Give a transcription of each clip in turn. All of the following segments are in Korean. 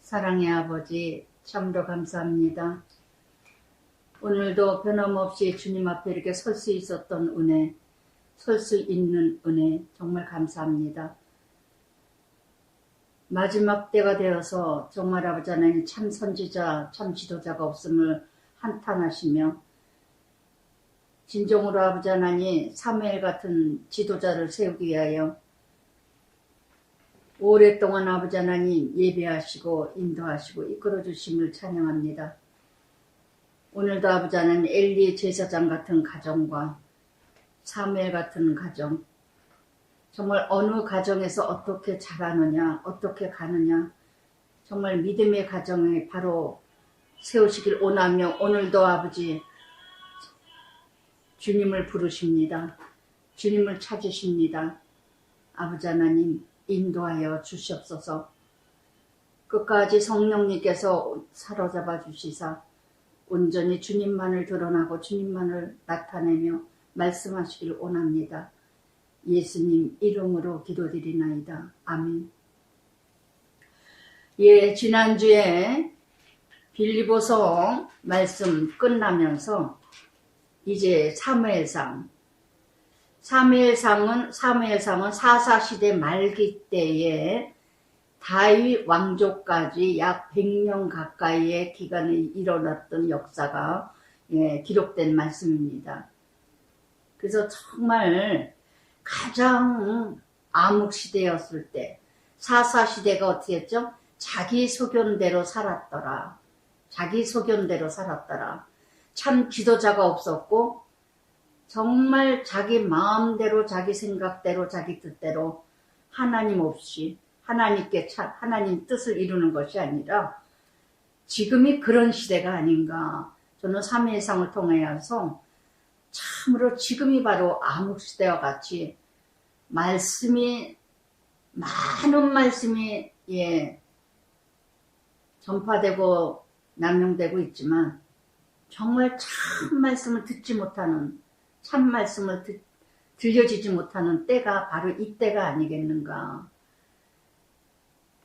사랑의 아버지, 참으로 감사합니다. 오늘도 변함없이 주님 앞에 이렇게 설 수 있었던 은혜, 설 수 있는 은혜 정말 감사합니다. 마지막 때가 되어서 정말 아버지 하나님 참 선지자, 참 지도자가 없음을 한탄하시며 진정으로 아버지 하나님 사무엘 같은 지도자를 세우기 위하여 오랫동안 아버지 하나님 예배하시고 인도하시고 이끌어주심을 찬양합니다. 오늘도 아버지 하나님 엘리 제사장 같은 가정과 사무엘 같은 가정, 정말 어느 가정에서 어떻게 자라느냐, 어떻게 가느냐, 정말 믿음의 가정에 바로 세우시길 원하며 오늘도 아버지 주님을 부르십니다. 주님을 찾으십니다. 아버지 하나님 인도하여 주시옵소서. 끝까지 성령님께서 사로잡아 주시사 온전히 주님만을 드러나고 주님만을 나타내며 말씀하시길 원합니다. 예수님 이름으로 기도드리나이다. 아멘. 예, 지난주에 빌립보서 말씀 끝나면서 이제 사무엘상은 사사시대 말기 때에 다윗 왕조까지 약 100년 가까이의 기간에 일어났던 역사가 기록된 말씀입니다. 그래서 정말 가장 암흑시대였을 때 사사시대가 어떻게 했죠? 자기 소견대로 살았더라. 참 지도자가 없었고 정말 자기 마음대로 자기 생각대로 자기 뜻대로 하나님 없이 하나님 뜻을 이루는 것이 아니라 지금이 그런 시대가 아닌가. 저는 사무엘상을 통해서 참으로 지금이 바로 암흑시대와 같이 많은 말씀이 전파되고 남용되고 있지만 정말 참 말씀을 듣지 못하는 참 말씀을 들려지지 못하는 때가 바로 이때가 아니겠는가.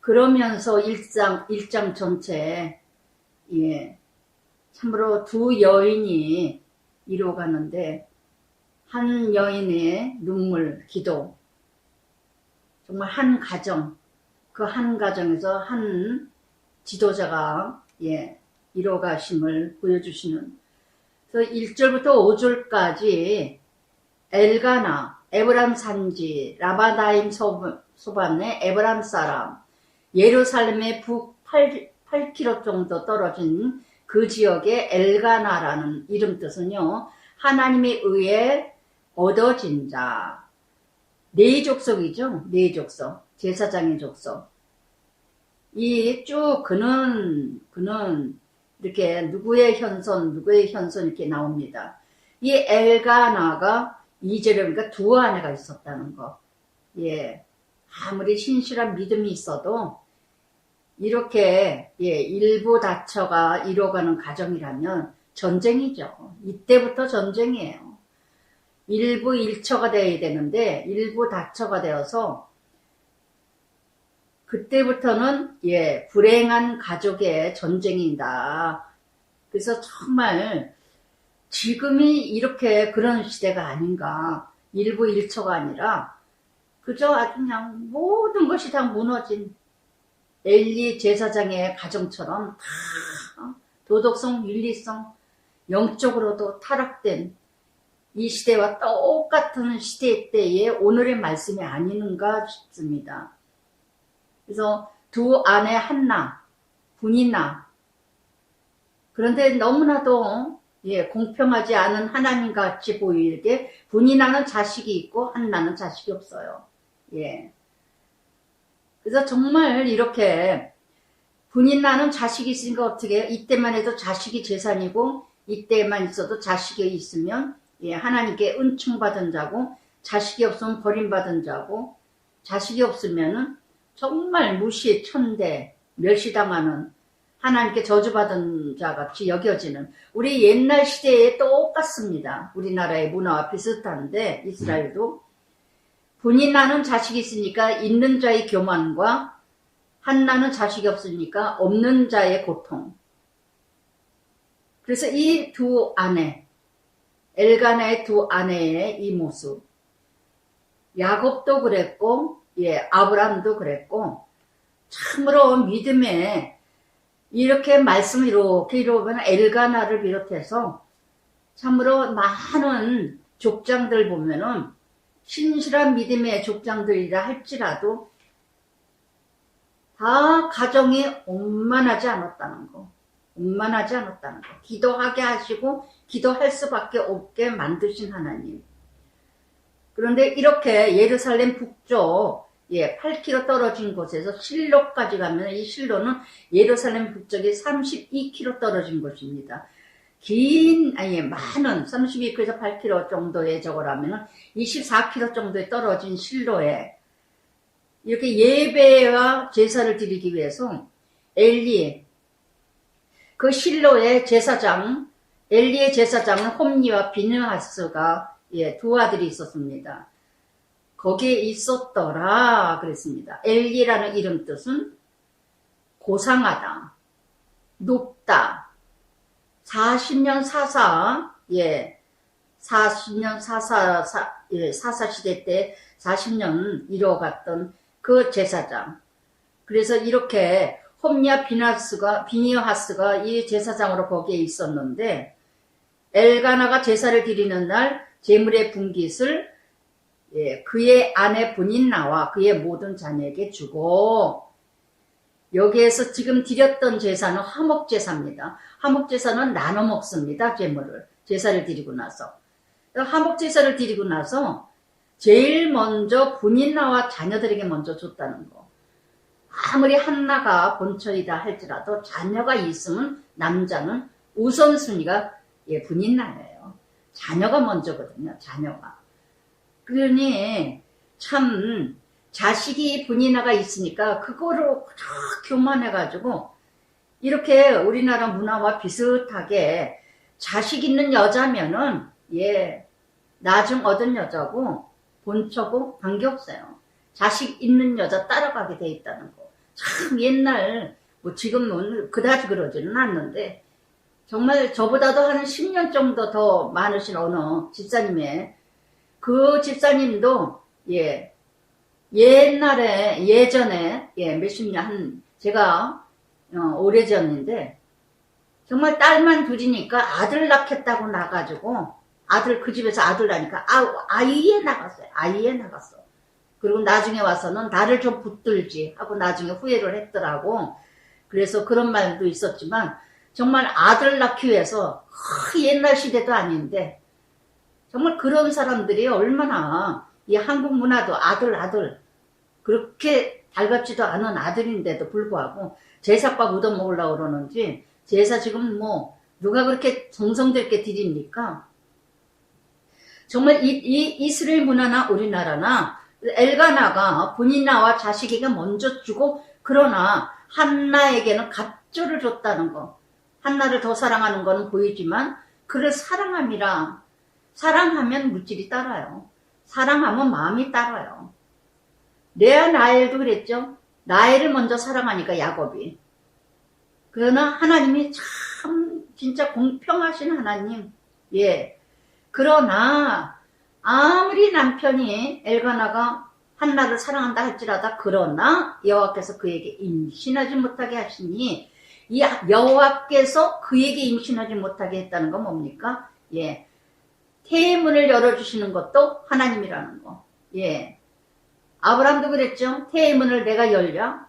그러면서 1장 전체에 참으로 두 여인이 이루어가는데 한 여인의 눈물, 기도, 정말 한 가정, 그 한 가정에서 한 지도자가 이루어가심을 보여주시는. 그래서 1절부터 5절까지 엘가나, 에브람 산지, 라바다임 소반의 에브람 사람, 예루살렘의 북 8km 정도 떨어진 그 지역의 엘가나라는 이름 뜻은요, 하나님에 의해 얻어진 자, 네 족속이죠. 네 족속, 제사장의 족속. 이 쭉 그는 이렇게 누구의 현손 이렇게 나옵니다. 이 엘가나가 2절에 보니까 두 아내가 있었다는 거. 아무리 신실한 믿음이 있어도 이렇게 일부 다처가 이뤄가는 가정이라면 전쟁이죠. 이때부터 전쟁이에요. 일부 일처가 되어야 되는데 일부 다처가 되어서 그때부터는 불행한 가족의 전쟁이다. 그래서 정말 지금이 이렇게 그런 시대가 아닌가. 일부 일처가 아니라 그저 아주 그냥 모든 것이 다 무너진 엘리 제사장의 가정처럼 다 도덕성, 윤리성, 영적으로도 타락된 이 시대와 똑같은 시대 때에 오늘의 말씀이 아니는가 싶습니다. 그래서 두 아내 한나, 분이나, 그런데 너무나도 공평하지 않은 하나님같이 보이게 분이나는 자식이 있고 한나는 자식이 없어요. 그래서 정말 이렇게 분이나는 자식이 있으니까 어떻게 해요? 이때만 해도 자식이 재산이고 이때만 있어도 자식이 있으면 하나님께 은총받은 자고 자식이 없으면 버림받은 자고 자식이 없으면은 정말 무시, 천대, 멸시당하는 하나님께 저주받은 자같이 여겨지는 우리 옛날 시대에 똑같습니다. 우리나라의 문화와 비슷한데 이스라엘도 분이 나는 자식이 있으니까 있는 자의 교만과 한나는 자식이 없으니까 없는 자의 고통. 그래서 이 두 아내, 엘가나의 두 아내의 이 모습, 야곱도 그랬고, 아브라함도 그랬고, 참으로 믿음에 이렇게 말씀을 이렇게 이루면 엘가나를 비롯해서 참으로 많은 족장들 보면은 신실한 믿음의 족장들이라 할지라도 다 가정이 원만하지 않았다는 거. 원만하지 않았다는 거. 기도하게 하시고 기도할 수밖에 없게 만드신 하나님. 그런데 이렇게 예루살렘 북쪽 8km 떨어진 곳에서 실로까지 가면 이 실로는 예루살렘 북쪽에 32km 떨어진 곳입니다. 많은 32km에서 8km 정도의 저거라면 24km 정도에 떨어진 실로에 이렇게 예배와 제사를 드리기 위해서 엘리, 그 실로의 제사장, 엘리의 제사장은 홈리와 비느하스가 두 아들이 있었습니다. 거기에 있었더라 그랬습니다. 엘리라는 이름 뜻은 고상하다, 높다, 40년 사사, 40년 사사 시대 때 40년 이뤄갔던 그 제사장. 그래서 이렇게 홈리와 비니하스가 이 제사장으로 거기에 있었는데, 엘가나가 제사를 드리는 날 제물의 분깃을 그의 아내 분인나와 그의 모든 자녀에게 주고, 여기에서 지금 드렸던 제사는 화목제사입니다. 화목제사는 나눠 먹습니다. 제사를 드리고 나서. 화목제사를 드리고 나서 제일 먼저 분인나와 자녀들에게 먼저 줬다는 거. 아무리 한나가 본처이다 할지라도 자녀가 있으면 남자는 우선순위가 분인나예요. 자녀가 먼저거든요. 자녀가. 그러니 참 자식이 분인나가 있으니까 그거로 교만해가지고 이렇게 우리나라 문화와 비슷하게 자식 있는 여자면은 나중 얻은 여자고 본처고 관계없어요. 자식 있는 여자 따라가게 돼 있다는 거. 참 옛날 지금은 그다지 그러지는 않는데 정말 저보다도 한 10년 정도 더 많으신 어느 집사님의 그 집사님도 예전에 몇십 년 제가 오래전인데 정말 딸만 둘이니까 아들 낳겠다고 나가지고 아들 그 집에서 아들 낳으니까 아이에 나갔어요. 아이에 나갔어. 그리고 나중에 와서는 나를 좀 붙들지 하고 나중에 후회를 했더라고. 그래서 그런 말도 있었지만 정말 아들 낳기 위해서 옛날 시대도 아닌데 정말 그런 사람들이 얼마나 이 한국 문화도 아들 그렇게 달갑지도 않은 아들인데도 불구하고 제사밥 얻어먹으려고 그러는지 제사 지금 누가 그렇게 정성들게 드립니까? 정말 이 이스라엘 문화나 우리나라나 엘가나가 분인나와 자식에게 먼저 주고 그러나 한나에게는 갑절을 줬다는 거. 한나를 더 사랑하는 거는 보이지만 그를 사랑함이라. 사랑하면 물질이 따라요. 사랑하면 마음이 따라요. 레아 라헬도 그랬죠. 라헬을 먼저 사랑하니까 야곱이. 그러나 하나님이 참 진짜 공평하신 하나님. 그러나 아무리 남편이 엘가나가 한나를 사랑한다 할지라도 그러나 여호와께서 그에게 임신하지 못하게 하시니 이 여호와께서 그에게 임신하지 못하게 했다는 건 뭡니까? 태의 문을 열어주시는 것도 하나님이라는 거. 아브라함도 그랬죠. 태의 문을 내가 열랴.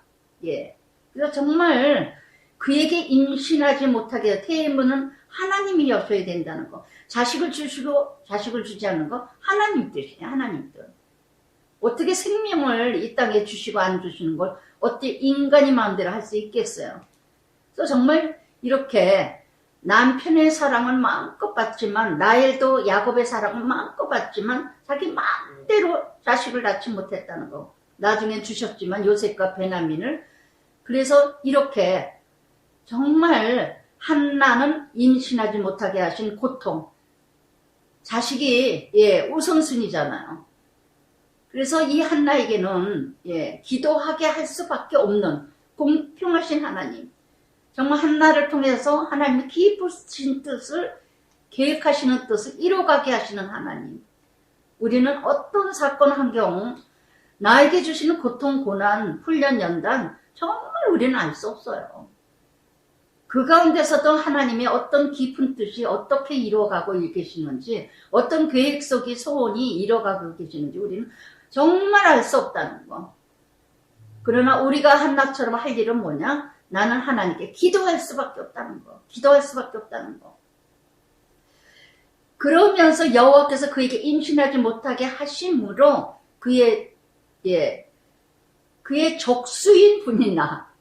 그래서 정말 그에게 임신하지 못하게 해서 태의 문은 하나님이 여셔야 된다는 거. 자식을 주시고 자식을 주지 않는 거 하나님 뜻이에요. 하나님 뜻. 어떻게 생명을 이 땅에 주시고 안 주시는 걸 어떻게 인간이 마음대로 할 수 있겠어요. 그래서 정말 이렇게 남편의 사랑은 마음껏 받지만 라헬도 야곱의 사랑은 마음껏 받지만 자기 마음대로 자식을 낳지 못했다는 거. 나중엔 주셨지만 요셉과 베냐민을. 그래서 이렇게 정말 한나는 임신하지 못하게 하신 고통. 자식이 우선순위잖아요. 그래서 이 한나에게는 기도하게 할 수밖에 없는 공평하신 하나님, 정말 한나를 통해서 하나님의 깊으신 뜻을, 계획하시는 뜻을 이뤄가게 하시는 하나님. 우리는 어떤 사건 환경, 나에게 주시는 고통, 고난, 훈련, 연단 정말 우리는 알 수 없어요. 그 가운데서도 하나님의 어떤 깊은 뜻이 어떻게 이루어가고 계시는지, 어떤 계획 속의 소원이 이루어가고 계시는지 우리는 정말 알 수 없다는 거. 그러나 우리가 한나처럼 할 일은 뭐냐? 나는 하나님께 기도할 수밖에 없다는 거. 기도할 수밖에 없다는 거. 그러면서 여호와께서 그에게 임신하지 못하게 하심으로 그의 적수인 분이나,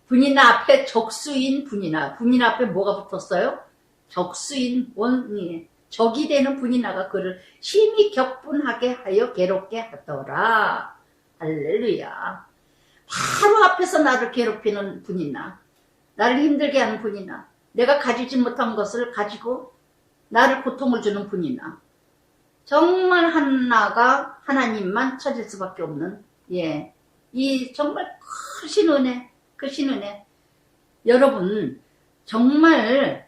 분이나 앞에 적수인 분이나, 분이나 앞에 뭐가 붙었어요? 적수인 원이, 적이 되는 분이나가 그를 심히 격분하게 하여 괴롭게 하더라. 할렐루야. 바로 앞에서 나를 괴롭히는 분이나, 나를 힘들게 하는 분이나, 내가 가지지 못한 것을 가지고 나를 고통을 주는 분이나, 정말 한나가 하나님만 찾을 수밖에 없는, 이 정말 크신 은혜, 크신 은혜. 여러분, 정말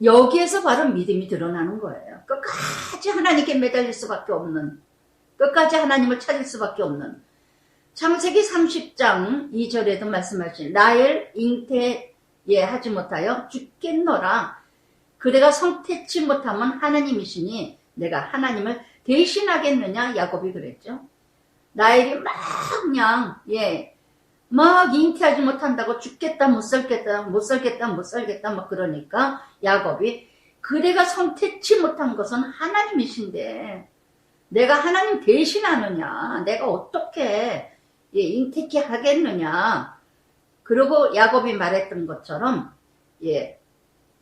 여기에서 바로 믿음이 드러나는 거예요. 끝까지 하나님께 매달릴 수밖에 없는, 끝까지 하나님을 찾을 수밖에 없는. 창세기 30장 2절에도 말씀하신 라헬 잉태하지 못하여 죽겠노라. 그대가 성태치 못하면 하나님이시니 내가 하나님을 대신하겠느냐? 야곱이 그랬죠. 라헬이 막 그냥 막 잉태하지 못한다고 죽겠다 못 살겠다 막 그러니까 야곱이 그대가 성태치 못한 것은 하나님이신데 내가 하나님 대신하느냐? 내가 어떻게 잉태케 하겠느냐? 그리고 야곱이 말했던 것처럼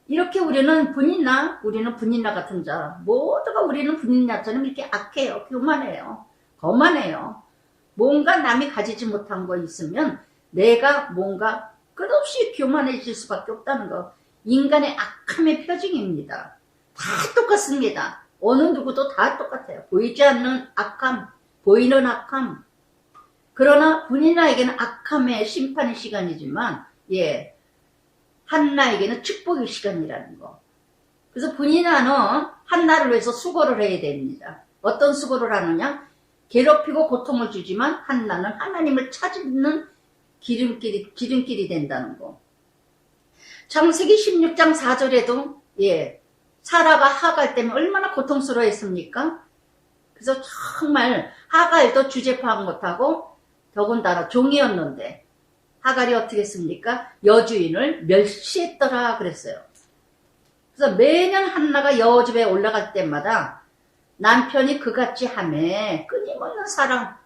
이렇게 우리는 분인나 같은 자, 모두가 우리는 분인나처럼 이렇게 악해요, 교만해요, 거만해요. 뭔가 남이 가지지 못한 거 있으면 내가 뭔가 끝없이 교만해질 수밖에 없다는 거. 인간의 악함의 표징입니다. 다 똑같습니다. 어느 누구도 다 똑같아요. 보이지 않는 악함, 보이는 악함. 그러나 분인나에게는 악함의 심판의 시간이지만 한나에게는 축복의 시간이라는 거. 그래서 분인나는 한나를 위해서 수고를 해야 됩니다. 어떤 수고를 하느냐? 괴롭히고 고통을 주지만 한나는 하나님을 찾는 기름길이 된다는 거. 창세기 16장 4절에도 사라가 하갈 때문에 얼마나 고통스러워했습니까? 그래서 정말 하갈도 주제 파악 못하고 더군다나 종이었는데 하갈이 어떻게 했습니까? 여주인을 멸시했더라 그랬어요. 그래서 매년 한나가 여집에 올라갈 때마다 남편이 그같이 하매 끊임없는 사랑,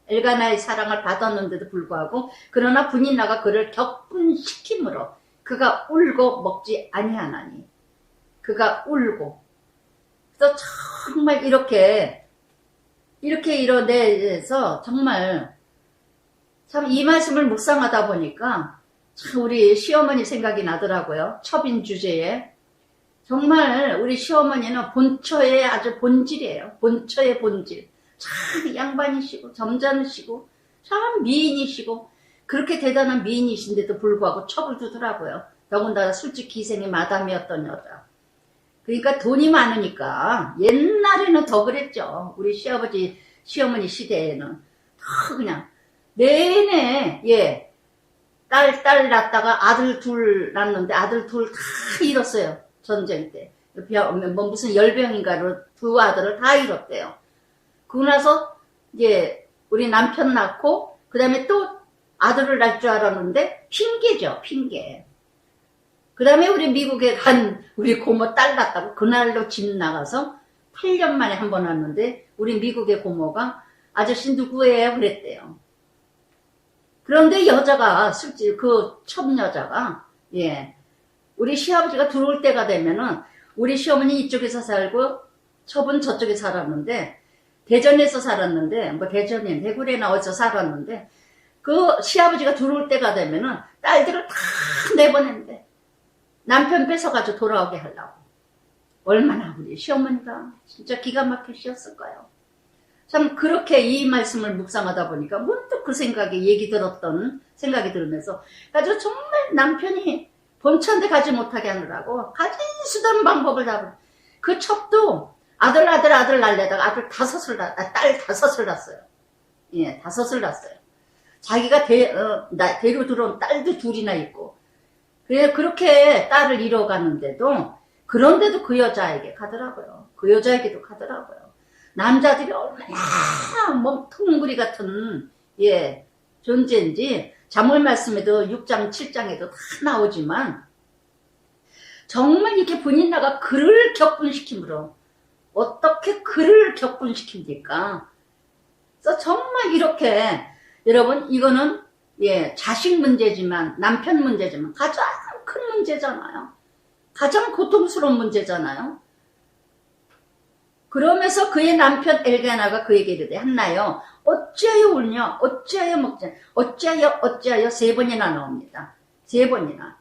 엘가나의 사랑을 받았는데도 불구하고 그러나 분인나가 그를 격분시킴으로 그가 울고 먹지 아니하나니 그가 울고. 그래서 정말 이렇게 이뤄내서 정말 참 이 말씀을 묵상하다 보니까 참 우리 시어머니 생각이 나더라고요. 첩인 주제에. 정말 우리 시어머니는 본처의 아주 본질이에요. 본처의 본질. 참 양반이시고 점잖으시고 참 미인이시고 그렇게 대단한 미인이신데도 불구하고 첩을 두더라고요. 더군다나 술집 기생이 마담이었던 여자. 그러니까 돈이 많으니까 옛날에는 더 그랬죠. 우리 시아버지 시어머니 시대에는 더 그냥 내내 딸 낳다가 아들 둘 낳는데 아들 둘 다 잃었어요. 전쟁 때. 무슨 열병인가로 두 아들을 다 잃었대요. 그러고 나서 우리 남편 낳고 그 다음에 또 아들을 낳을 줄 알았는데 핑계죠. 핑계. 그 다음에 우리 미국에 간 우리 고모 딸 낳았다고 그날로 집 나가서 8년 만에 한 번 왔는데 우리 미국의 고모가 아저씨 누구예요? 그랬대요. 그런데 여자가 실제 그 첩 여자가 우리 시아버지가 들어올 때가 되면은 우리 시어머니 이쪽에서 살고 첩은 저쪽에 살았는데 대전에서 살았는데 뭐 대전에 대구래나 어디서 살았는데 그 시아버지가 들어올 때가 되면은 딸들을 다 내보낸대. 남편 뺏어가지고 돌아오게 하려고. 얼마나 우리 시어머니가 진짜 기가 막히셨을까요? 참 그렇게 이 말씀을 묵상하다 보니까 문득 그 생각이 들으면서 가지고 정말 남편이 본천대 가지 못하게 하느라고 가진 수단 방법을 다, 그 첩도 아들 날래다가 딸 다섯을 낳았어요. 예, 다섯을 낳았어요. 자기가 대로 들어온 딸도 둘이나 있고, 그렇게 딸을 잃어가는데도, 그런데도 그 여자에게 가더라고요. 그 여자에게도 가더라고요. 남자들이 얼마나 몸통구리 같은, 예, 존재인지, 자물 말씀에도 6장, 7장에도 다 나오지만, 정말 이렇게 분인나가 그를 격분시킴으로, 어떻게 그를 격분시킵니까? 그래서 정말 이렇게, 여러분, 이거는, 예, 자식 문제지만, 남편 문제지만, 가장 큰 문제잖아요. 가장 고통스러운 문제잖아요. 그러면서 그의 남편 엘가나가 그에게 이르되, 한나여, 어찌하여 울냐? 어찌하여 먹자? 어찌하여 3번이나 나옵니다. 3번이나.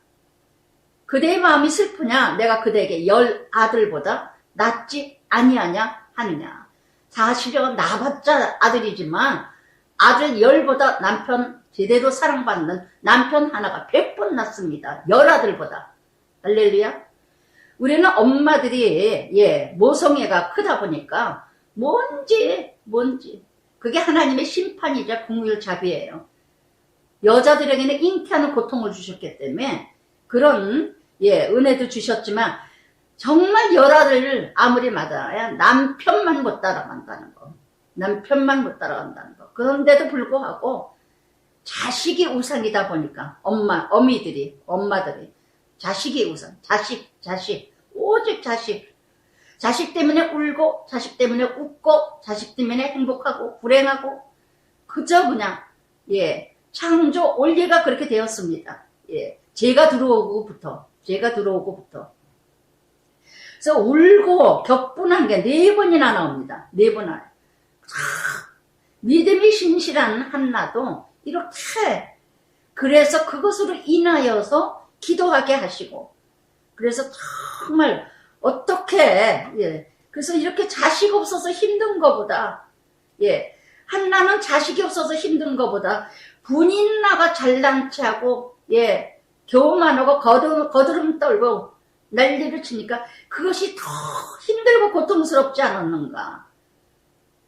그대의 마음이 슬프냐? 내가 그대에게 10 아들보다 낫지 아니하냐 하느냐. 사실은 나봤자 아들이지만 아들 10보다 남편 제대로 사랑받는 남편 하나가 100번 낫습니다. 10 아들보다. 할렐루야. 우리는 엄마들이, 예, 모성애가 크다 보니까 뭔지 그게 하나님의 심판이자 국률자비예요. 여자들에게는 잉태하는 고통을 주셨기 때문에 그런, 예, 은혜도 주셨지만 정말 10 아들을 아무리 맞아야 남편만 못 따라간다는 거. 남편만 못 따라간다는 거. 그런데도 불구하고 자식이 우선이다 보니까 엄마들이 자식이 우선, 자식, 오직 자식 때문에 울고, 자식 때문에 웃고, 자식 때문에 행복하고, 불행하고, 그저 그냥, 예, 창조 원리가 그렇게 되었습니다. 예, 제가 들어오고부터. 그래서 울고, 격분한 게 4번이나 나옵니다. 4번. 믿음이 신실한 한나도 이렇게, 그래서 그것으로 인하여서 기도하게 하시고, 그래서 정말 어떻게, 예, 그래서 이렇게 자식 없어서 힘든 것보다, 예, 한나는 자식이 없어서 힘든 것보다 분인나가 잘난 체하고, 예, 교만 하고 거드름 떨고 난리를 치니까 그것이 더 힘들고 고통스럽지 않았는가.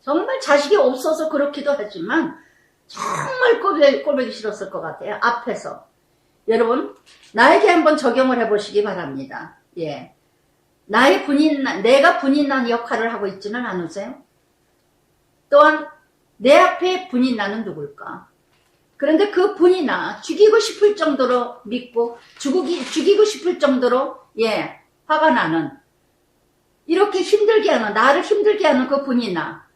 정말 자식이 없어서 그렇기도 하지만 정말 꼴보기 싫었을 것 같아요. 앞에서. 여러분, 나에게 한번 적용을 해보시기 바랍니다. 예. 내가 분인난 역할을 하고 있지는 않으세요? 또한, 내 앞에 분인나는 누굴까? 그런데 그 분이나 죽이고 싶을 정도로 믿고, 죽이고 싶을 정도로, 예, 화가 나는, 이렇게 나를 힘들게 하는 그 분이나,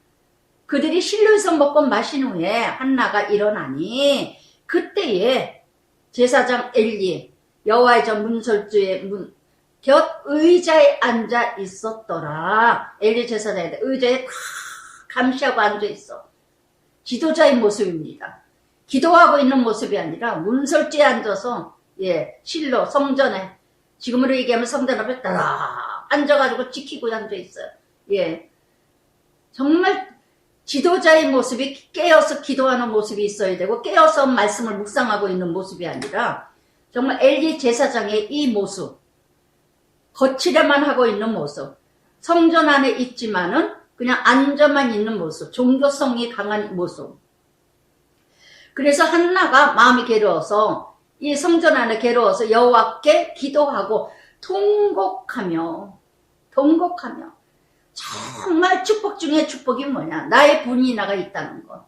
그들이 실로에서 먹고 마신 후에 한나가 일어나니, 그때에, 제사장 엘리 여호와의 전 문설주의 곁 의자에 앉아 있었더라. 엘리 제사장이 의자에 다 감시하고 앉아 있어. 지도자의 모습입니다. 기도하고 있는 모습이 아니라 문설주에 앉아서, 예, 실로 성전에, 지금으로 얘기하면 성전 앞에 따라 앉아가지고 지키고 앉아 있어요. 예, 정말 지도자의 모습이 깨어서 기도하는 모습이 있어야 되고, 깨어서 말씀을 묵상하고 있는 모습이 아니라 정말 엘리 제사장의 이 모습, 거칠에만 하고 있는 모습, 성전 안에 있지만은 그냥 앉아만 있는 모습, 종교성이 강한 모습. 그래서 한나가 마음이 괴로워서, 이 성전 안에 괴로워서 여호와께 기도하고 통곡하며 정말 축복 중에 축복이 뭐냐? 나의 분이나가 있다는 거.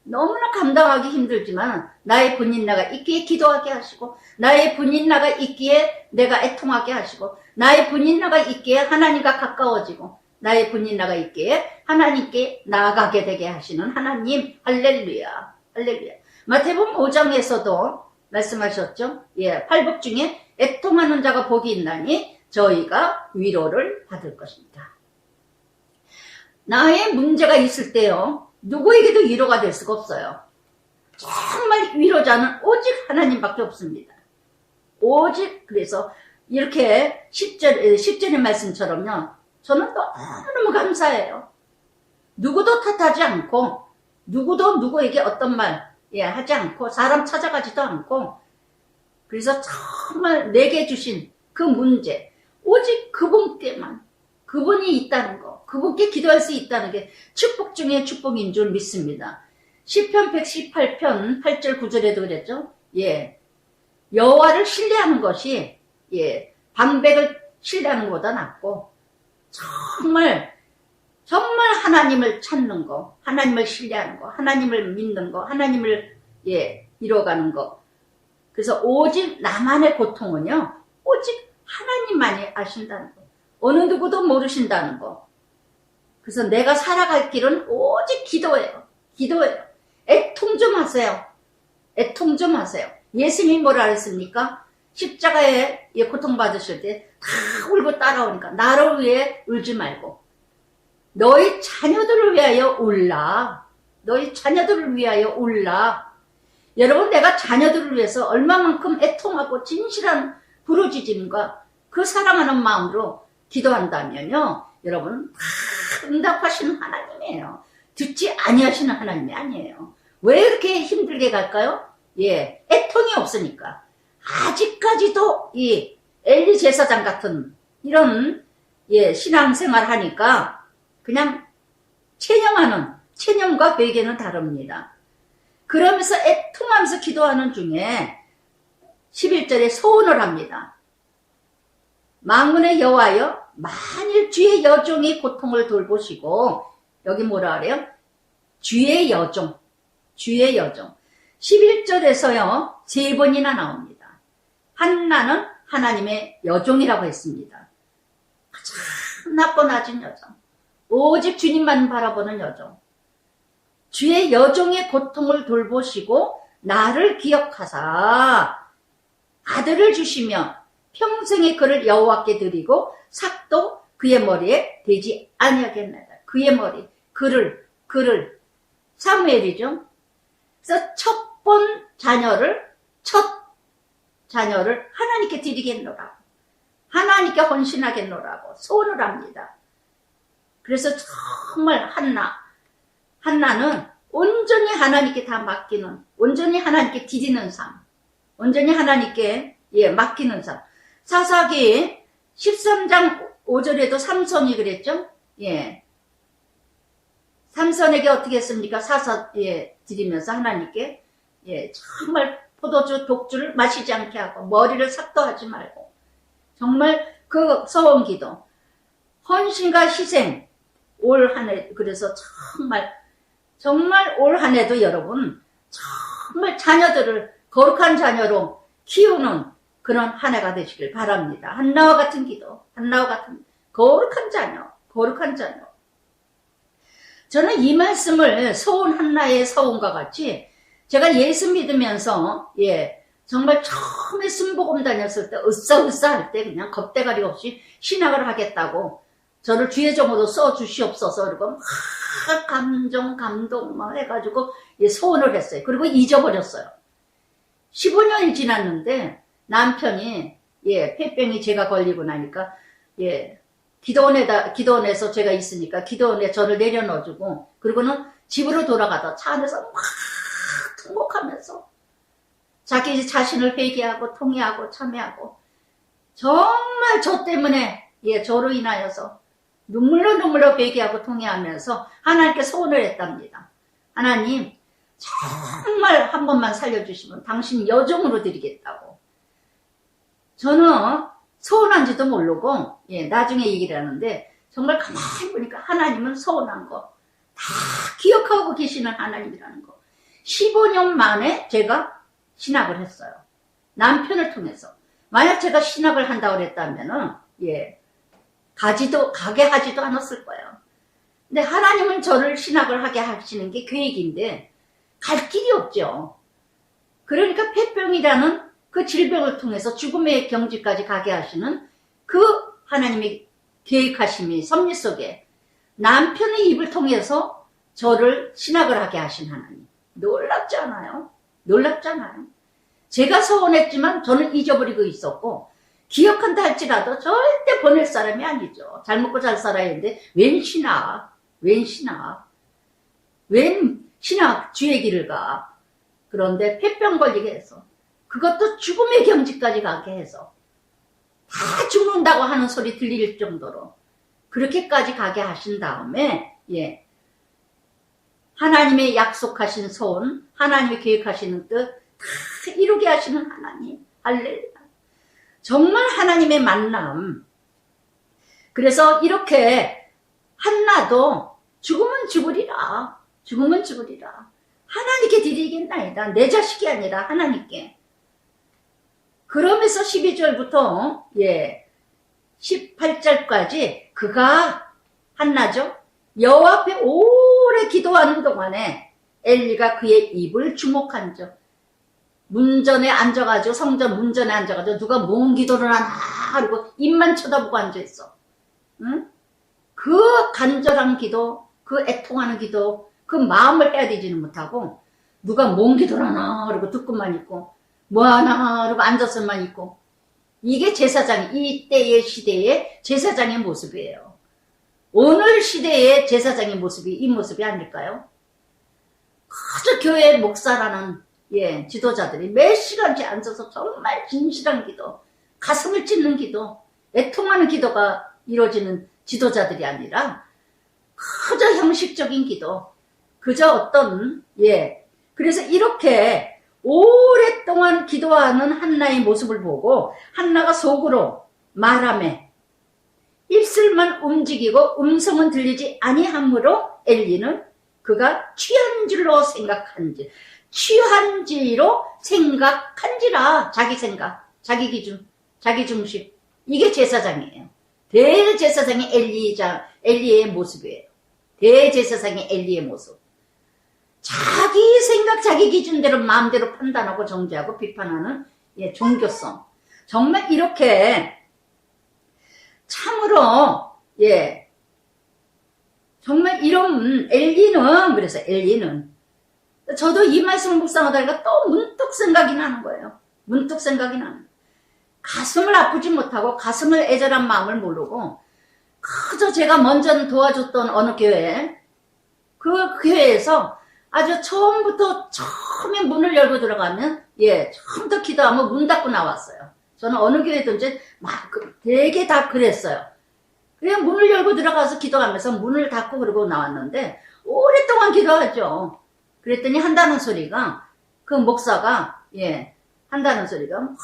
너무나 감당하기 힘들지만 나의 분인나가 있기에 기도하게 하시고, 나의 분인나가 있기에 내가 애통하게 하시고, 나의 분인나가 있기에 하나님과 가까워지고, 나의 분인나가 있기에 하나님께 나아가게 되게 하시는 하나님. 할렐루야. 할렐루야. 마태복음 5장에서도 말씀하셨죠. 예, 팔복 중에 애통하는 자가 복이 있나니 저희가 위로를 받을 것입니다. 나의 문제가 있을 때요, 누구에게도 위로가 될 수가 없어요. 정말 위로자는 오직 하나님밖에 없습니다. 오직. 그래서 이렇게 10절의 말씀처럼요, 저는 너무너무 감사해요. 누구도 탓하지 않고 누구도 누구에게 어떤 말 하지 않고 사람 찾아가지도 않고 그래서 정말 내게 주신 그 문제 오직 그분께만 그분이 있다는 거 그분께 기도할 수 있다는 게 축복 중에 축복인 줄 믿습니다. 시편 118편 8절 9절에도 그랬죠. 여호와를 신뢰하는 것이 방백을 신뢰하는 것보다 낫고 정말 하나님을 찾는 거, 하나님을 신뢰하는 거, 하나님을 믿는 거, 하나님을 이뤄가는 거. 그래서 오직 나만의 고통은요, 오직 하나님만이 아신다는 거. 어느 누구도 모르신다는 거. 그래서 내가 살아갈 길은 오직 기도예요. 기도예요. 애통 좀 하세요. 애통 좀 하세요. 예수님이 뭐라 그랬습니까? 십자가에 고통받으실 때 다 울고 따라오니까 나를 위해 울지 말고 너희 자녀들을 위하여 울라. 너희 자녀들을 위하여 울라. 여러분 내가 자녀들을 위해서 얼마만큼 애통하고 진실한 부르짖음과 그 사랑하는 마음으로 기도한다면요. 여러분 다 응답하시는 하나님이에요. 듣지 아니하시는 하나님이 아니에요. 왜 이렇게 힘들게 갈까요? 애통이 없으니까. 아직까지도 이 엘리 제사장 같은 이런 신앙생활 하니까 그냥 체념과 회개는 다릅니다. 그러면서 애통하면서 기도하는 중에 11절에 소원을 합니다. 만군의 여호와여 만일 주의 여종이 고통을 돌보시고 여기 뭐라 그래요? 주의 여종 11절에서요 3번이나 나옵니다. 한나는 하나님의 여종이라고 했습니다. 가장 낮고 낮은 여종 오직 주님만 바라보는 여종 주의 여종의 고통을 돌보시고 나를 기억하사 아들을 주시며 평생의 그를 여호와께 드리고 삭도 그의 머리에 되지 아니하겠나이다. 그의 머리 그를 사무엘이죠. 그래서 첫 자녀를 하나님께 드리겠노라고 하나님께 헌신하겠노라고 소원을 합니다. 그래서 정말 한나는 온전히 하나님께 다 맡기는 온전히 하나님께 드리는 삶 온전히 하나님께 맡기는 삶 사사기 13장 5절에도 삼손이 그랬죠. 삼손에게 어떻게 했습니까? 드리면서 하나님께 정말 포도주 독주를 마시지 않게 하고 머리를 삭도하지 말고 정말 그 서원기도 헌신과 희생 올 한 해 그래서 정말 올 한 해도 여러분 정말 자녀들을 거룩한 자녀로 키우는 그런 한 해가 되시길 바랍니다. 한나와 같은 기도 한나와 같은 거룩한 자녀 저는 이 말씀을 소원 한나의 서원과 같이 제가 예수 믿으면서 정말 처음에 순복음 다녔을 때 으쌰으쌰 할 때 그냥 겁대가리 없이 신학을 하겠다고 저를 주의 종으로 써주시옵소서 그러고 막 감동 막 해가지고 소원을 했어요. 그리고 잊어버렸어요. 15년이 지났는데 남편이 폐병이 제가 걸리고 나니까 기도원에서 제가 있으니까 기도원에 저를 내려넣어주고 그리고는 집으로 돌아가다 차 안에서 막 통곡하면서 자기 자신을 회개하고 통회하고 참회하고 정말 저 때문에 저로 인하여서 눈물로 회개하고 통회하면서 하나님께 소원을 했답니다. 하나님 정말 한 번만 살려주시면 당신 여종으로 드리겠다고. 저는 소원한지도 모르고 나중에 얘기를 하는데 정말 가만히 보니까 하나님은 소원한 거 다 기억하고 계시는 하나님이라는 거. 15년 만에 제가 신학을 했어요. 남편을 통해서. 만약 제가 신학을 한다고 그랬다면은 가게 하지도 않았을 거예요. 근데 하나님은 저를 신학을 하게 하시는 게 계획인데 갈 길이 없죠. 그러니까 폐병이라는 그 질병을 통해서 죽음의 경지까지 가게 하시는 그 하나님의 계획하심이 섭리 속에 남편의 입을 통해서 저를 신학을 하게 하신 하나님. 놀랍지 않아요? 놀랍잖아요. 제가 서원했지만 저는 잊어버리고 있었고 기억한다 할지라도 절대 보낼 사람이 아니죠. 잘 먹고 잘 살아야 했는데 웬 신학? 웬 신학? 웬 신학 주의 길을 가? 그런데 폐병 걸리게 해서, 그것도 죽음의 경지까지 가게 해서, 다 죽는다고 하는 소리 들릴 정도로 그렇게까지 가게 하신 다음에, 예, 하나님의 약속하신 소원, 하나님이 계획하시는 뜻 다 이루게 하시는 하나님. 할렐루야. 정말 하나님의 만남. 그래서 이렇게 한나도 죽으면 죽으리라. 죽으면 죽으리라. 하나님께 드리겠나이다. 내 자식이 아니라 하나님께. 그러면서 12절부터 예 18절까지 그가 한나죠. 여호와 앞에 오래 기도하는 동안에 엘리가 그의 입을 주목한죠. 문전에 앉아가지고 성전 문전에 앉아가지고 누가 뭔 기도를 하나 그리고 입만 쳐다보고 앉아있어. 응? 그 간절한 기도, 그 애통하는 기도, 그 마음을 해야 되지는 못하고 누가 뭔 기도를 하나 그리고 듣고만 있고 뭐하나 그리고 앉아서만 있고, 이게 제사장, 이때의 시대의 제사장의 모습이에요. 오늘 시대의 제사장의 모습이 이 모습이 아닐까요? 그저 교회 목사라는 예 지도자들이 몇 시간째 앉아서 정말 진실한 기도, 가슴을 찢는 기도, 애통하는 기도가 이루어지는 지도자들이 아니라 그저 형식적인 기도, 그저 어떤 예 그래서 이렇게 오랫동안 기도하는 한나의 모습을 보고 한나가 속으로 말하매 입술만 움직이고 음성은 들리지 아니하므로 엘리는 그가 취한 지로 생각한지라. 자기 생각, 자기 기준, 자기 중심. 이게 제사장이에요. 대제사장의 엘리의 모습이에요. 대제사장의 엘리의 모습. 자기 생각, 자기 기준대로 마음대로 판단하고 정죄하고 비판하는 예, 종교성. 정말 이렇게 참으로 예 정말 이런 엘리는, 그래서 엘리는 저도 이 말씀을 묵상하다가 또 문득 생각이 나는 거예요. 문득 생각이 나는. 가슴을 아프지 못하고 가슴을 애절한 마음을 모르고 그저 제가 먼저 도와줬던 어느 교회, 그 교회에서 아주 처음에 문을 열고 들어가면 예 처음부터 기도하면 문 닫고 나왔어요. 저는 어느 교회든지 막 되게 다 그랬어요. 그냥 문을 열고 들어가서 기도하면서 문을 닫고 그러고 나왔는데 오랫동안 기도하죠. 그랬더니 한다는 소리가, 그 목사가 예 한다는 소리가 막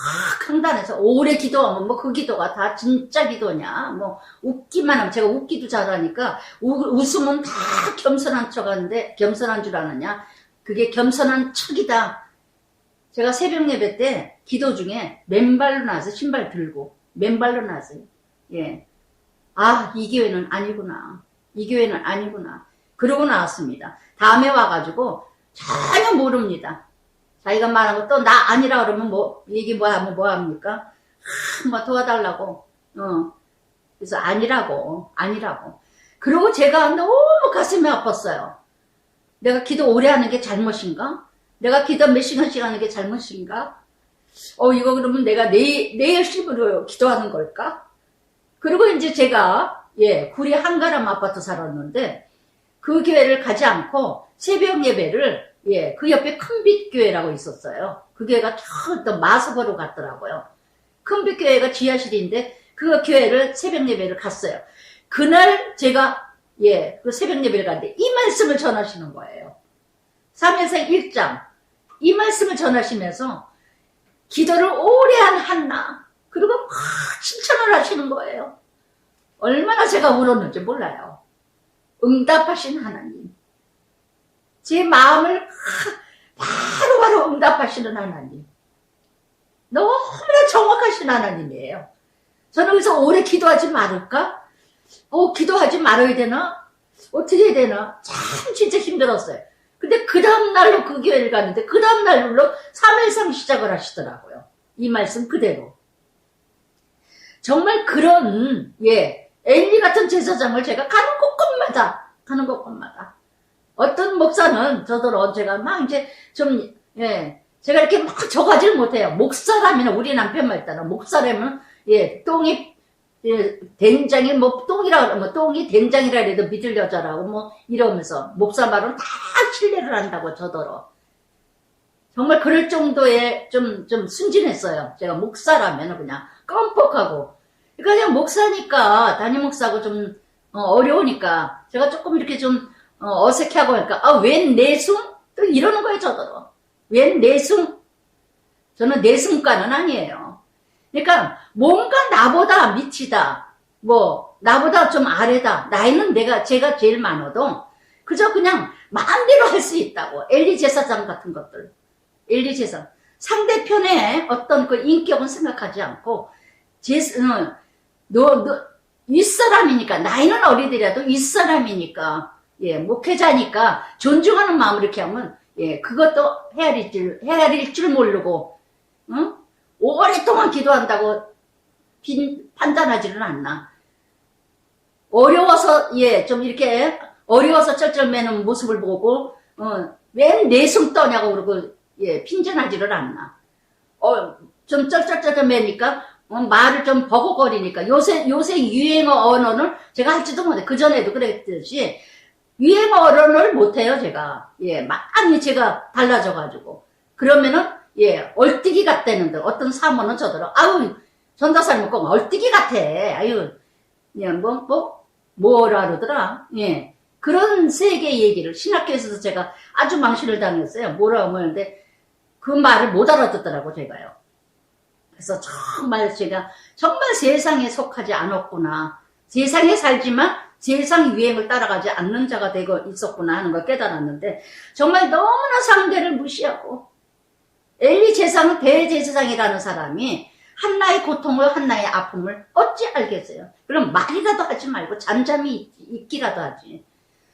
한다면서 오래 기도하면 뭐 그 기도가 다 진짜 기도냐, 뭐 웃기만 하면, 제가 웃기도 잘하니까 웃으면 다 겸손한 척 하는데 겸손한 줄 아느냐, 그게 겸손한 척이다. 제가 새벽 예배 때 기도 중에 맨발로 나와서 신발 들고 맨발로 나왔어요. 예. 아, 이 교회는 아니구나. 이 교회는 아니구나. 그러고 나왔습니다. 다음에 와가지고 전혀 모릅니다. 자기가 말한 것도 나 아니라 그러면 뭐, 이게 뭐야, 뭐 합니까? 뭐 도와달라고. 그래서 아니라고. 그리고 제가 너무 가슴이 아팠어요. 내가 기도 오래 하는 게 잘못인가? 내가 기도 몇 시간씩 하는 게 잘못인가? 이거 그러면 내가 내 열심으로 기도하는 걸까? 그리고 이제 제가, 예, 구리 한가람 아파트 살았는데, 그 교회를 가지 않고 새벽 예배를, 예, 그 옆에 큰빛교회라고 있었어요. 그 교회가 또 마석으로 갔더라고요. 큰빛교회가 지하실인데, 그 교회를 새벽 예배를 갔어요. 그날 제가, 예, 그 새벽 예배를 갔는데, 이 말씀을 전하시는 거예요. 사무엘상 1장. 이 말씀을 전하시면서, 기도를 오래 한 한나, 그리고 막 칭찬을 하시는 거예요. 얼마나 제가 울었는지 몰라요. 응답하신 하나님. 제 마음을 바로바로 응답하시는 하나님. 너무나 정확하신 하나님이에요. 저는 그래서 오래 기도하지 말을까? 기도하지 말아야 되나? 어떻게 해야 되나? 참 진짜 힘들었어요. 근데 그 다음날로 그 교회를 갔는데 그 다음날로 3일상 시작을 하시더라고요. 이 말씀 그대로. 정말 그런 예 엘리 같은 제사장을 제가 가는 곳곳마다 어떤 목사는 저더러 제가 막 이제 좀 예 제가 이렇게 막 저가지를 못해요. 목사라면 우리 남편 말 따라 목사라면 예 똥이 된장이 뭐 똥이라, 뭐 똥이 된장이라 해도 믿을 여자라고 뭐 이러면서 목사 말은 다 신뢰를 한다고 저더러. 정말 그럴 정도의 좀 순진했어요. 제가 목사라면 그냥 껌뻑하고. 그러니까 그냥 목사니까, 담임 목사고 좀 어려우니까 제가 조금 이렇게 좀 어색해하고 하니까 웬 내숭? 또 이러는 거예요, 저더러. 웬 내숭? 저는 내숭가는 아니에요. 그러니까 뭔가 나보다 밑이다, 뭐 나보다 좀 아래다, 나이는 제가 제일 많아도 그저 그냥 마음대로 할 수 있다고. 엘리 제사장 같은 것들, 엘리 제사장 상대편의 어떤 그 인격은 생각하지 않고 윗사람이니까, 나이는 어리더라도 윗사람이니까, 예, 목회자니까 존중하는 마음으로 이렇게 하면, 예, 그것도 헤아릴 줄 모르고, 응? 오랫동안 기도한다고 판단하지는 않나. 어려워서, 예, 좀 이렇게 어려워서 쩔쩔매는 모습을 보고, 웬 내숭 떠냐고 그러고, 예, 핀잔하지를 않나. 좀 쩔쩔매니까, 말을 좀 버벅거리니까. 요새 유행어 언어는 제가 할지도 못해. 그전에도 그랬듯이, 유행어 언어를 못해요, 제가. 예, 많이 제가 달라져가지고. 그러면은, 예, 얼뛰기 같다는데, 어떤 사모는 저더러, 아유, 전도사님 꼭 얼뛰기 같아. 아유, 그냥 뭐라 그러더라. 예. 그런 세계 얘기를, 신학교에서도 제가 아주 망신을 당했어요. 뭐라고 하는데, 그 말을 못 알아듣더라고, 제가요. 그래서 정말 제가, 정말 세상에 속하지 않았구나. 세상에 살지만 세상 유행을 따라가지 않는 자가 되고 있었구나 하는 걸 깨달았는데, 정말 너무나 상대를 무시하고, 엘리 제사장, 대제사장이라는 사람이 한나의 고통을, 한나의 아픔을 어찌 알겠어요? 그럼 말이라도 하지 말고 잠잠히 있기라도 하지.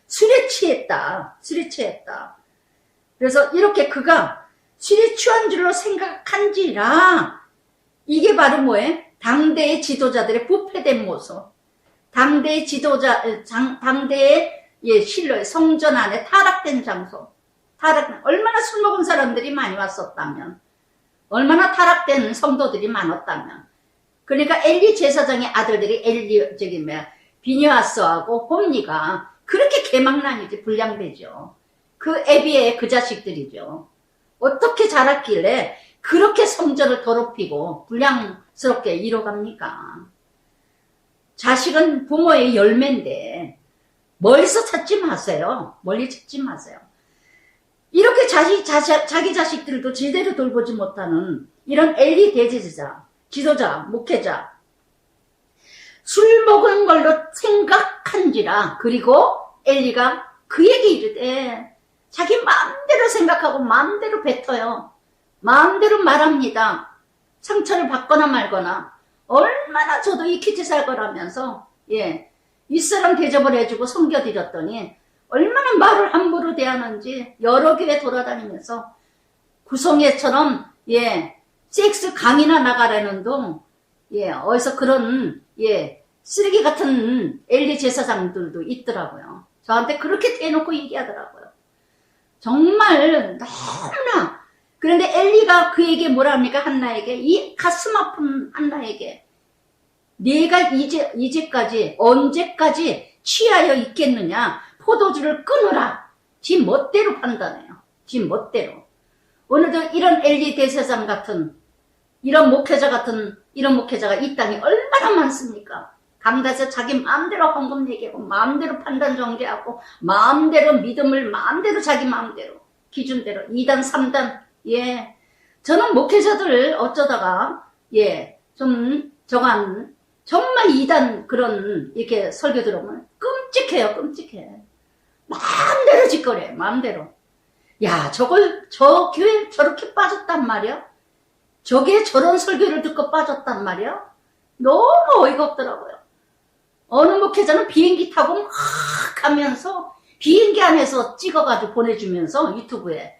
술에 취했다. 그래서 이렇게 그가 술에 취한 줄로 생각한지라, 이게 바로 뭐예요? 당대의 지도자들의 부패된 모습. 당대의 예, 실로 성전 안에 타락된 장소. 얼마나 술 먹은 사람들이 많이 왔었다면, 얼마나 타락된 성도들이 많았다면. 그러니까 엘리 제사장의 아들들이 비니아스하고 홈니가 그렇게 개망난이지, 불량배죠. 그 에비의 그 자식들이죠. 어떻게 자랐길래 그렇게 성전을 더럽히고 불량스럽게 이뤄갑니까? 자식은 부모의 열매인데 멀리서 찾지 마세요. 멀리 찾지 마세요. 이렇게 자기 자식들도 제대로 돌보지 못하는 이런 엘리 대제사장, 지도자, 목회자, 술 먹은 걸로 생각한지라. 그리고 엘리가 그에게 이르되, 자기 마음대로 생각하고 마음대로 뱉어요. 마음대로 말합니다. 상처를 받거나 말거나. 얼마나 저도 익히지 살 거라면서, 예, 윗사람 대접을 해주고 섬겨드렸더니 얼마나 말을 함부로 대하는지 여러 교회 돌아다니면서 구성회처럼, 예, 섹스 강의나 나가라는 둥, 예, 어디서 그런, 예, 쓰레기 같은 엘리 제사장들도 있더라고요. 저한테 그렇게 대놓고 얘기하더라고요. 정말 너무나. 그런데 엘리가 그에게 뭐라 합니까? 한나에게, 이 가슴 아픈 한나에게, 네가 이제까지 언제까지 취하여 있겠느냐? 포도주를 끊으라. 지 멋대로 판단해요. 지 멋대로. 오늘도 이런 엘리 대제사장 같은, 이런 목회자가 이 땅에 얼마나 많습니까? 강단에서 자기 마음대로 헌금 얘기하고, 마음대로 판단 전개하고, 마음대로 믿음을, 마음대로 자기 마음대로, 기준대로, 2단, 3단, 예. 저는 목회자들 어쩌다가, 예, 정말 2단 그런, 이렇게 설교 들으면 끔찍해요, 끔찍해. 마음대로 짓거려요, 마음대로. 야, 저 교회 저렇게 빠졌단 말이야? 저게 저런 설교를 듣고 빠졌단 말이야? 너무 어이가 없더라고요. 어느 목회자는 비행기 타고 막 가면서 비행기 안에서 찍어가지고 보내주면서 유튜브에,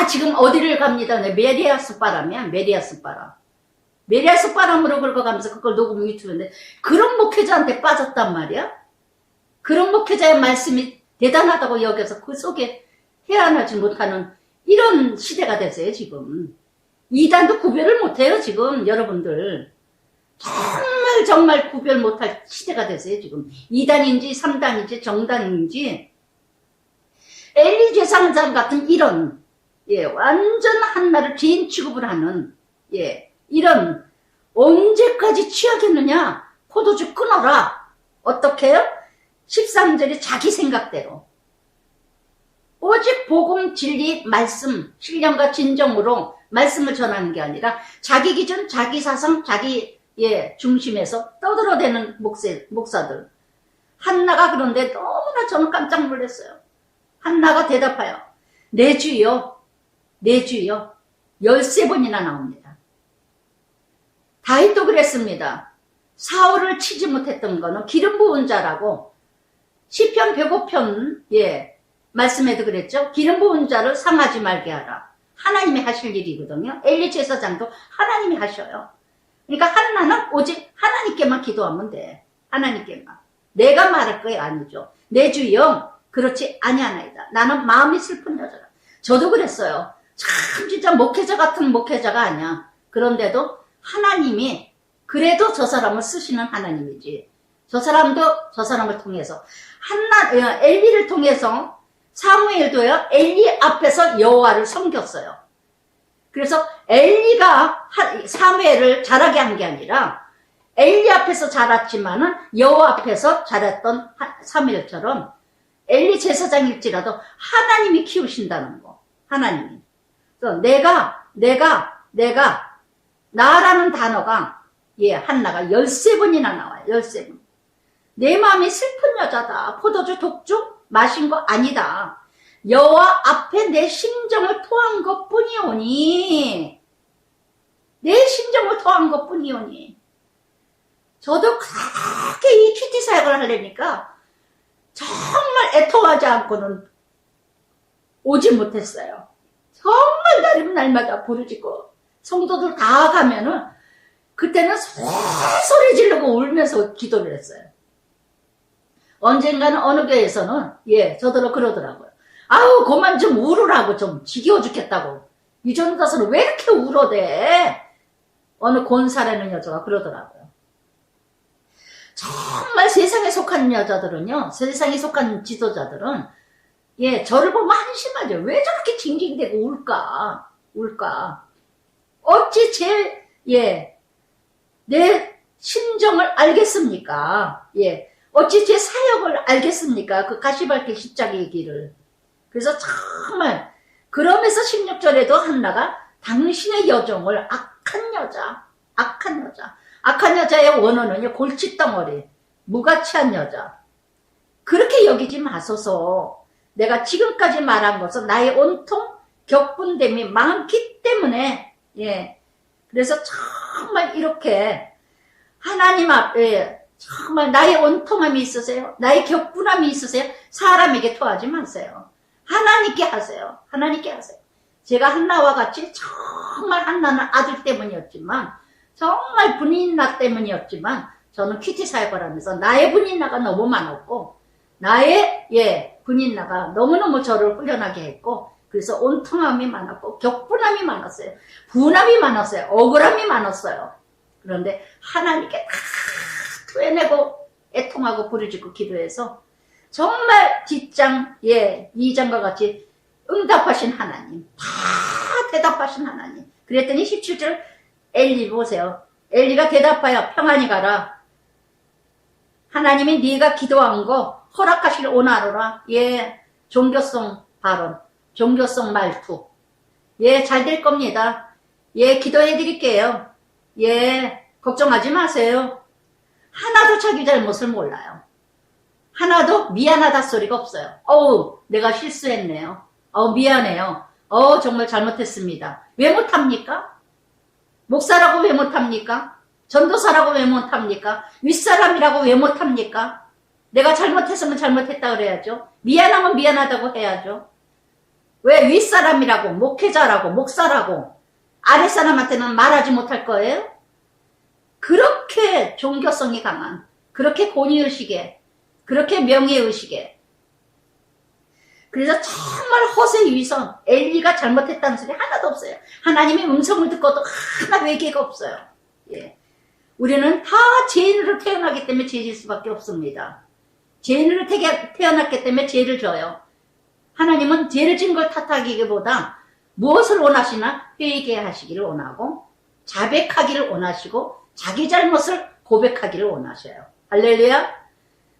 지금 어디를 갑니다. 네, 메리아스 바람이야, 메리아스 바람. 메리아스 바람으로 긁어가면서 그걸 녹음 유튜브인데, 그런 목회자한테 빠졌단 말이야? 그런 목회자의 말씀이 대단하다고 여겨서 그 속에 헤어나지 못하는 이런 시대가 됐어요, 지금. 이단도 구별을 못해요, 지금, 여러분들. 정말 정말 구별 못할 시대가 됐어요. 지금 2단인지 3단인지 정단인지 엘리 제사장 같은 이런 완전 한나를 죄인 취급을 하는 이런 언제까지 취하겠느냐. 포도주 끊어라. 어떻게 해요? 13절에 자기 생각대로 오직 복음, 진리, 말씀, 신령과 진정으로 말씀을 전하는 게 아니라 자기 기준, 자기 사상, 자기 중심에서 떠들어대는 목사들. 한나가 그런데 너무나 저는 깜짝 놀랐어요. 한나가 대답하여 내 주여, 내 주여 13번이나 나옵니다. 다윗도 그랬습니다. 사울을 치지 못했던 거는 기름 부은 자라고 시편 105편 말씀에도 그랬죠. 기름 부은 자를 상하지 말게 하라. 하나님이 하실 일이거든요. 엘리 제사장도 하나님이 하셔요. 그러니까 한나는 오직 하나님께만 기도하면 돼. 하나님께만. 내가 말할 거야 아니죠. 내 주여 그렇지 아니하나이다. 나는 마음이 슬픈 여자라. 저도 그랬어요. 참 진짜 목회자 같은 목회자가 아니야. 그런데도 하나님이 그래도 저 사람을 쓰시는 하나님이지. 저 사람도 저 사람을 통해서 엘리를 통해서 사무엘도요 엘리 앞에서 여호와를 섬겼어요. 그래서 엘리가 사무엘을 자라게 한 게 아니라 엘리 앞에서 자랐지만은 여호와 앞에서 자랐던 사무엘처럼 엘리 제사장일지라도 하나님이 키우신다는 거. 하나님이. 그래서 내가 나라는 단어가 한나가 13번이나 나와요. 13번. 내 마음이 슬픈 여자다. 포도주 독주 마신 거 아니다. 여호와 앞에 내 심정을 토한 것뿐이오니. 내 심정을 토한 것뿐이오니. 저도 그렇게 이 큐티 사역을 하려니까 정말 애통하지 않고는 오지 못했어요. 정말 날이면 날마다 부르짖고 성도들 다 가면은 그때는 소리 지르고 울면서 기도를 했어요. 언젠가는 어느 교회에서는 저더러 그러더라고요. 아우 그만 좀 울으라고 좀 지겨워 죽겠다고. 이 정도 가서는 왜 이렇게 울어대? 어느 곤사라는 여자가 그러더라고요. 정말 세상에 속한 여자들은요, 세상에 속한 지도자들은 저를 보면 한심하죠. 왜 저렇게 징징대고 울까? 어찌 내 심정을 알겠습니까? 어찌 제 사역을 알겠습니까? 그 가시밭길 십자가의 길을. 그래서 정말 그러면서 16절에도 한나가 당신의 여종을 악한 여자의 원어는요 골칫덩어리, 무가치한 여자. 그렇게 여기지 마소서. 내가 지금까지 말한 것은 나의 온통 격분됨이 많기 때문에 그래서 정말 이렇게 하나님 앞에 정말 나의 온통함이 있으세요? 나의 격분함이 있으세요? 사람에게 토하지 마세요. 하나님께 하세요. 하나님께 하세요. 제가 한나와 같이 정말 한나는 아들 때문이었지만 정말 분인나 때문이었지만 저는 큐티 사역을 하면서 나의 분인나가 너무 많았고 나의 분인나가 너무너무 저를 훈련하게 했고 그래서 온통함이 많았고 격분함이 많았어요. 분함이 많았어요. 억울함이 많았어요. 그런데 하나님께 다 토해내고 애통하고 부르짖고 기도해서 정말 뒷장 2장과 같이 응답하신 하나님, 다 대답하신 하나님. 그랬더니 17절 엘리 보세요. 엘리가 대답하여 평안히 가라. 하나님이 네가 기도한 거 허락하실 오나로라. 종교성 발언, 종교성 말투. 잘 될 겁니다. 기도해 드릴게요. 걱정하지 마세요. 하나도 자기 잘못을 몰라요. 하나도 미안하다 소리가 없어요. 내가 실수했네요. 미안해요. 정말 잘못했습니다. 왜 못합니까? 목사라고 왜 못합니까? 전도사라고 왜 못합니까? 윗사람이라고 왜 못합니까? 내가 잘못했으면 잘못했다 그래야죠. 미안하면 미안하다고 해야죠. 왜 윗사람이라고, 목회자라고, 목사라고 아랫사람한테는 말하지 못할 거예요? 그렇게 종교성이 강한, 그렇게 권위의식에, 그렇게 명예의식에. 그래서 정말 허세 위선, 엘리가 잘못했다는 소리 하나도 없어요. 하나님의 음성을 듣고도 하나 외계가 없어요. 우리는 다 죄인으로 태어나기 때문에 죄질 수밖에 없습니다. 죄인으로 태어났기 때문에 죄를 져요. 하나님은 죄를 진 걸 탓하기보다 무엇을 원하시나? 회개하시기를 원하고 자백하기를 원하시고 자기 잘못을 고백하기를 원하셔요. 할렐루야.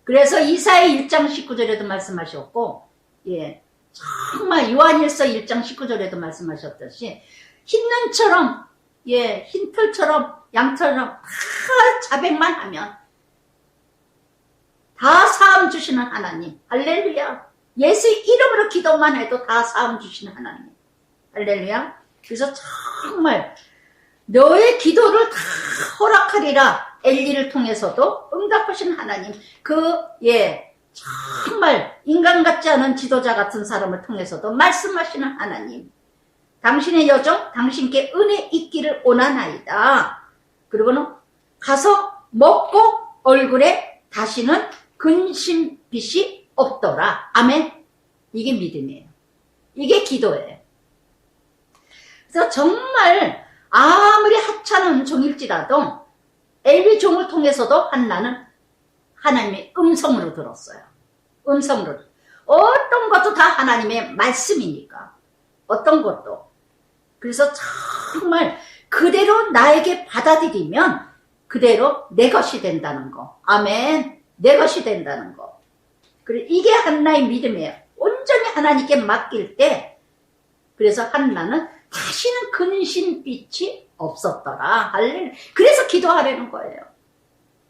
그래서 이사야 1장 19절에도 말씀하셨고, 예, 정말 요한일서 1장 19절에도 말씀하셨듯이 흰눈처럼, 예, 흰털처럼 양털처럼 다 자백만 하면 다 사함 주시는 하나님. 할렐루야. 예수 이름으로 기도만 해도 다 사함 주시는 하나님. 할렐루야. 그래서 정말 너의 기도를 다 허락하리라. 엘리를 통해서도 응답하신 하나님. 정말 인간 같지 않은 지도자 같은 사람을 통해서도 말씀하시는 하나님. 당신의 여정, 당신께 은혜 있기를 원하나이다. 그리고는 가서 먹고 얼굴에 다시는 근심빛이 없더라. 아멘. 이게 믿음이에요. 이게 기도예요. 그래서 정말 아무리 하찮은 종일지라도 엘리 종을 통해서도 한나는 하나님의 음성으로 들었어요. 음성으로. 어떤 것도 다 하나님의 말씀이니까. 어떤 것도. 그래서 정말 그대로 나에게 받아들이면 그대로 내 것이 된다는 거. 아멘. 내 것이 된다는 거. 그리고 이게 한나의 믿음이에요. 온전히 하나님께 맡길 때, 그래서 한나는 다시는 근심빛이 없었더라. 할렐루야. 그래서 기도하려는 거예요.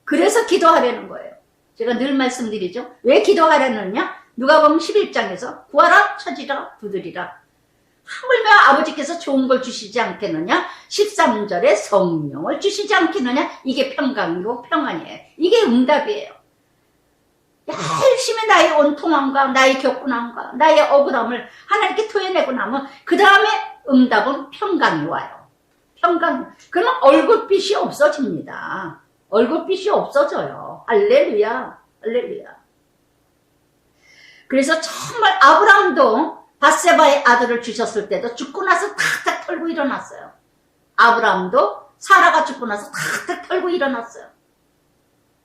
그래서 기도하려는 거예요. 제가 늘 말씀드리죠. 왜 기도하려느냐? 누가복음 11장에서 구하라, 찾으라, 두드리라. 하물며 아버지께서 좋은 걸 주시지 않겠느냐? 13절에 성령을 주시지 않겠느냐? 이게 평강이고 평안이에요. 이게 응답이에요. 열심히 나의 온통함과 나의 격분함과 나의 억울함을 하나님께 토해내고 나면 그 다음에 응답은 평강이 와요. 평강. 그러면 얼굴빛이 없어집니다. 얼굴빛이 없어져요. 할렐루야. 할렐루야. 그래서 정말 아브라함도 밧세바의 아들을 주셨을 때도 죽고 나서 탁탁 털고 일어났어요. 아브라함도 사라가 죽고 나서 탁탁 털고 일어났어요.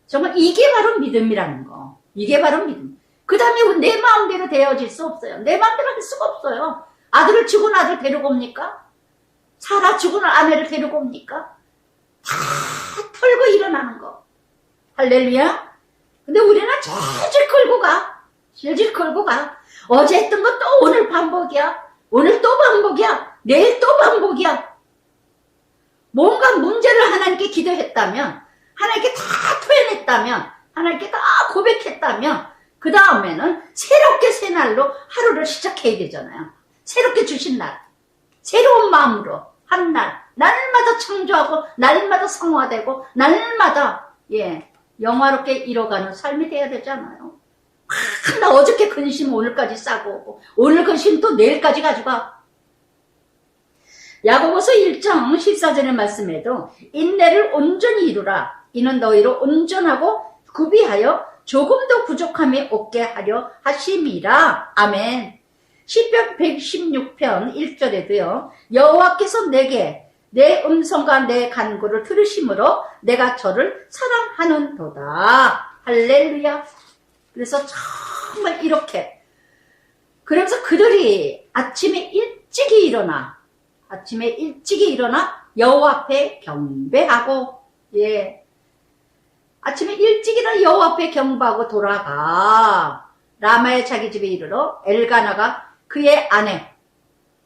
정말 이게 바로 믿음이라는 거. 이게 바로 믿음. 그 다음에 내 마음대로 되어질 수 없어요. 내 마음대로 할 수가 없어요. 아들을 죽은 아들 데리고 옵니까? 사라 죽은 아내를 데리고 옵니까? 다 털고 일어나는 거. 할렐루야. 근데 우리는 질질 끌고 가. 질질 끌고 가. 어제 했던 거 또 오늘 반복이야. 오늘 또 반복이야. 내일 또 반복이야. 뭔가 문제를 하나님께 기도했다면, 하나님께 다 토해냈다면, 하나님께 다 고백했다면 그 다음에는 새롭게 새 날로 하루를 시작해야 되잖아요. 새롭게 주신 날, 새로운 마음으로 한 날, 날마다 창조하고 날마다 성화되고 날마다 영화롭게 이뤄가는 삶이 돼야 되잖아요. 나 어저께 근심 오늘까지 싸고 오고 오늘 근심 또 내일까지 가져가. 야고보서 1장 14절의 말씀에도 인내를 온전히 이루라. 이는 너희로 온전하고 구비하여 조금도 부족함이 없게 하려 하심이라. 아멘. 시편 116편 1절에도요. 여호와께서 내게 내 음성과 내 간구를 들으심으로 내가 저를 사랑하는도다. 할렐루야. 그래서 정말 이렇게 그러면서 그들이 아침에 일찍이 일어나 여호와 앞에 경배하고 아침에 일찍 일어나 여호와 앞에 경배하고 돌아가 라마의 자기 집에 이르러 엘가나가 그의 아내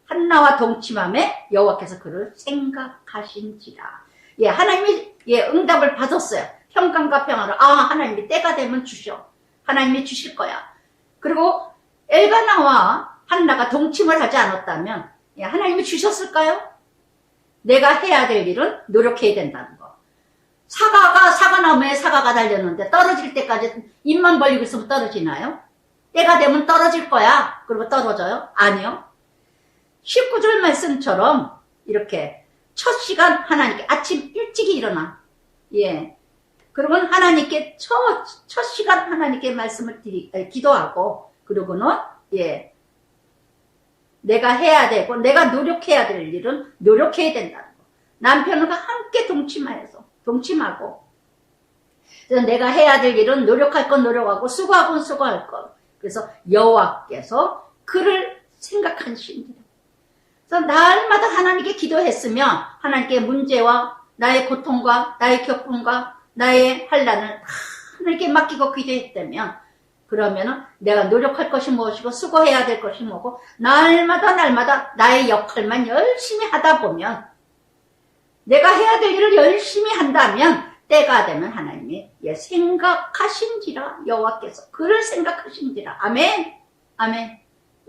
한나와 동침함에 여호와께서 그를 생각하신지라. 하나님이 응답을 받았어요. 평강과 평화를. 하나님이 때가 되면 주셔. 하나님이 주실 거야. 그리고 엘가나와 한나가 동침을 하지 않았다면 하나님이 주셨을까요? 내가 해야 될 일은 노력해야 된다는 거. 사과나무에 사과가 달렸는데 떨어질 때까지 입만 벌리고 있으면 떨어지나요? 때가 되면 떨어질 거야. 그리고 떨어져요? 아니요. 19절 말씀처럼 이렇게 첫 시간 하나님께 아침 일찍이 일어나. 그러면 하나님께 첫 시간 하나님께 말씀을 기도하고 그리고는 내가 해야 되고 내가 노력해야 될 일은 노력해야 된다는 거. 남편과 함께 동침하여서 동침하고. 그래서 내가 해야 될 일은 노력할 건 노력하고 수고할 건 수고할 것. 그래서 여호와께서 그를 생각하시니라. 그래서 날마다 하나님께 기도했으며 하나님께 문제와 나의 고통과 나의 겪음과 나의 환난을 다 하나님께 맡기고 기도했다면, 그러면은 내가 노력할 것이 무엇이고 수고해야 될 것이 뭐고 날마다 나의 역할만 열심히 하다 보면, 내가 해야 될 일을 열심히 한다면 때가 되면 하나님이 생각하신지라, 여호와께서 그를 생각하신지라. 아멘. 아멘.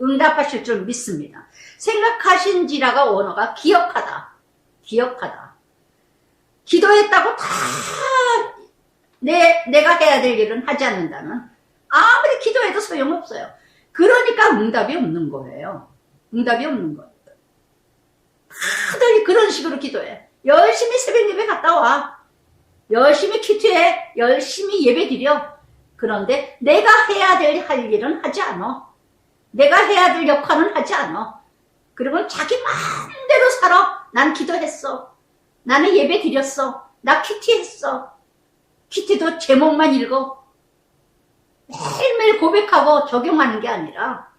응답하실 줄 믿습니다. 생각하신지라가 원어가 기억하다. 기억하다. 기도했다고 다 내가 해야 될 일은 하지 않는다면 아무리 기도해도 소용없어요. 그러니까 응답이 없는 거예요. 응답이 없는 거예요. 다들 그런 식으로 기도해. 열심히 새벽 예배 갔다 와. 열심히 큐티해. 열심히 예배 드려. 그런데 내가 해야 될 할 일은 하지 않아. 내가 해야 될 역할은 하지 않아. 그리고 자기 마음대로 살아. 난 기도했어. 나는 예배 드렸어. 나 큐티했어. 큐티도 제목만 읽어. 매일매일 고백하고 적용하는 게 아니라,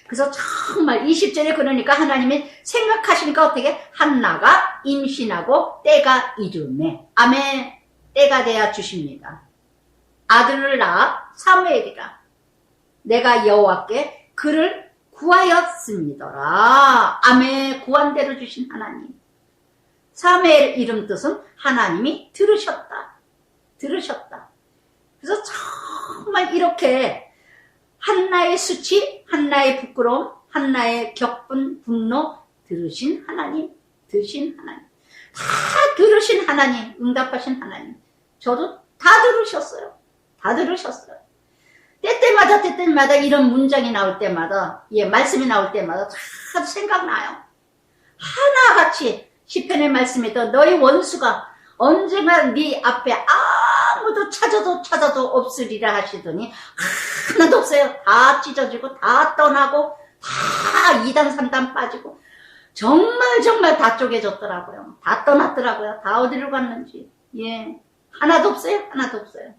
그래서 정말 20절에 그러니까 하나님이 생각하시니까 어떻게? 한나가 임신하고 때가 이르매. 아멘. 때가 돼야 주십니다. 아들을 낳아 사무엘이라. 내가 여호와께 그를 구하였습니다라. 아멘. 구한 대로 주신 하나님. 사무엘 이름 뜻은 하나님이 들으셨다. 들으셨다. 그래서 정말 이렇게 한나의 수치, 한나의 부끄러움, 한나의 격분, 분노 들으신 하나님, 들으신 하나님. 다 들으신 하나님, 응답하신 하나님. 저도 다 들으셨어요. 다 들으셨어요. 때때마다 이런 문장이 나올 때마다, 말씀이 나올 때마다 다 생각나요. 하나같이 시편의 말씀에도 너희 원수가 언젠가 네 앞에 아무도 찾아도 없으리라 하시더니 하나도 없어요. 다 찢어지고 다 떠나고 다 2단 3단 빠지고 정말 다 쪼개졌더라고요. 다 떠났더라고요. 다 어디로 갔는지. 하나도 없어요. 하나도 없어요.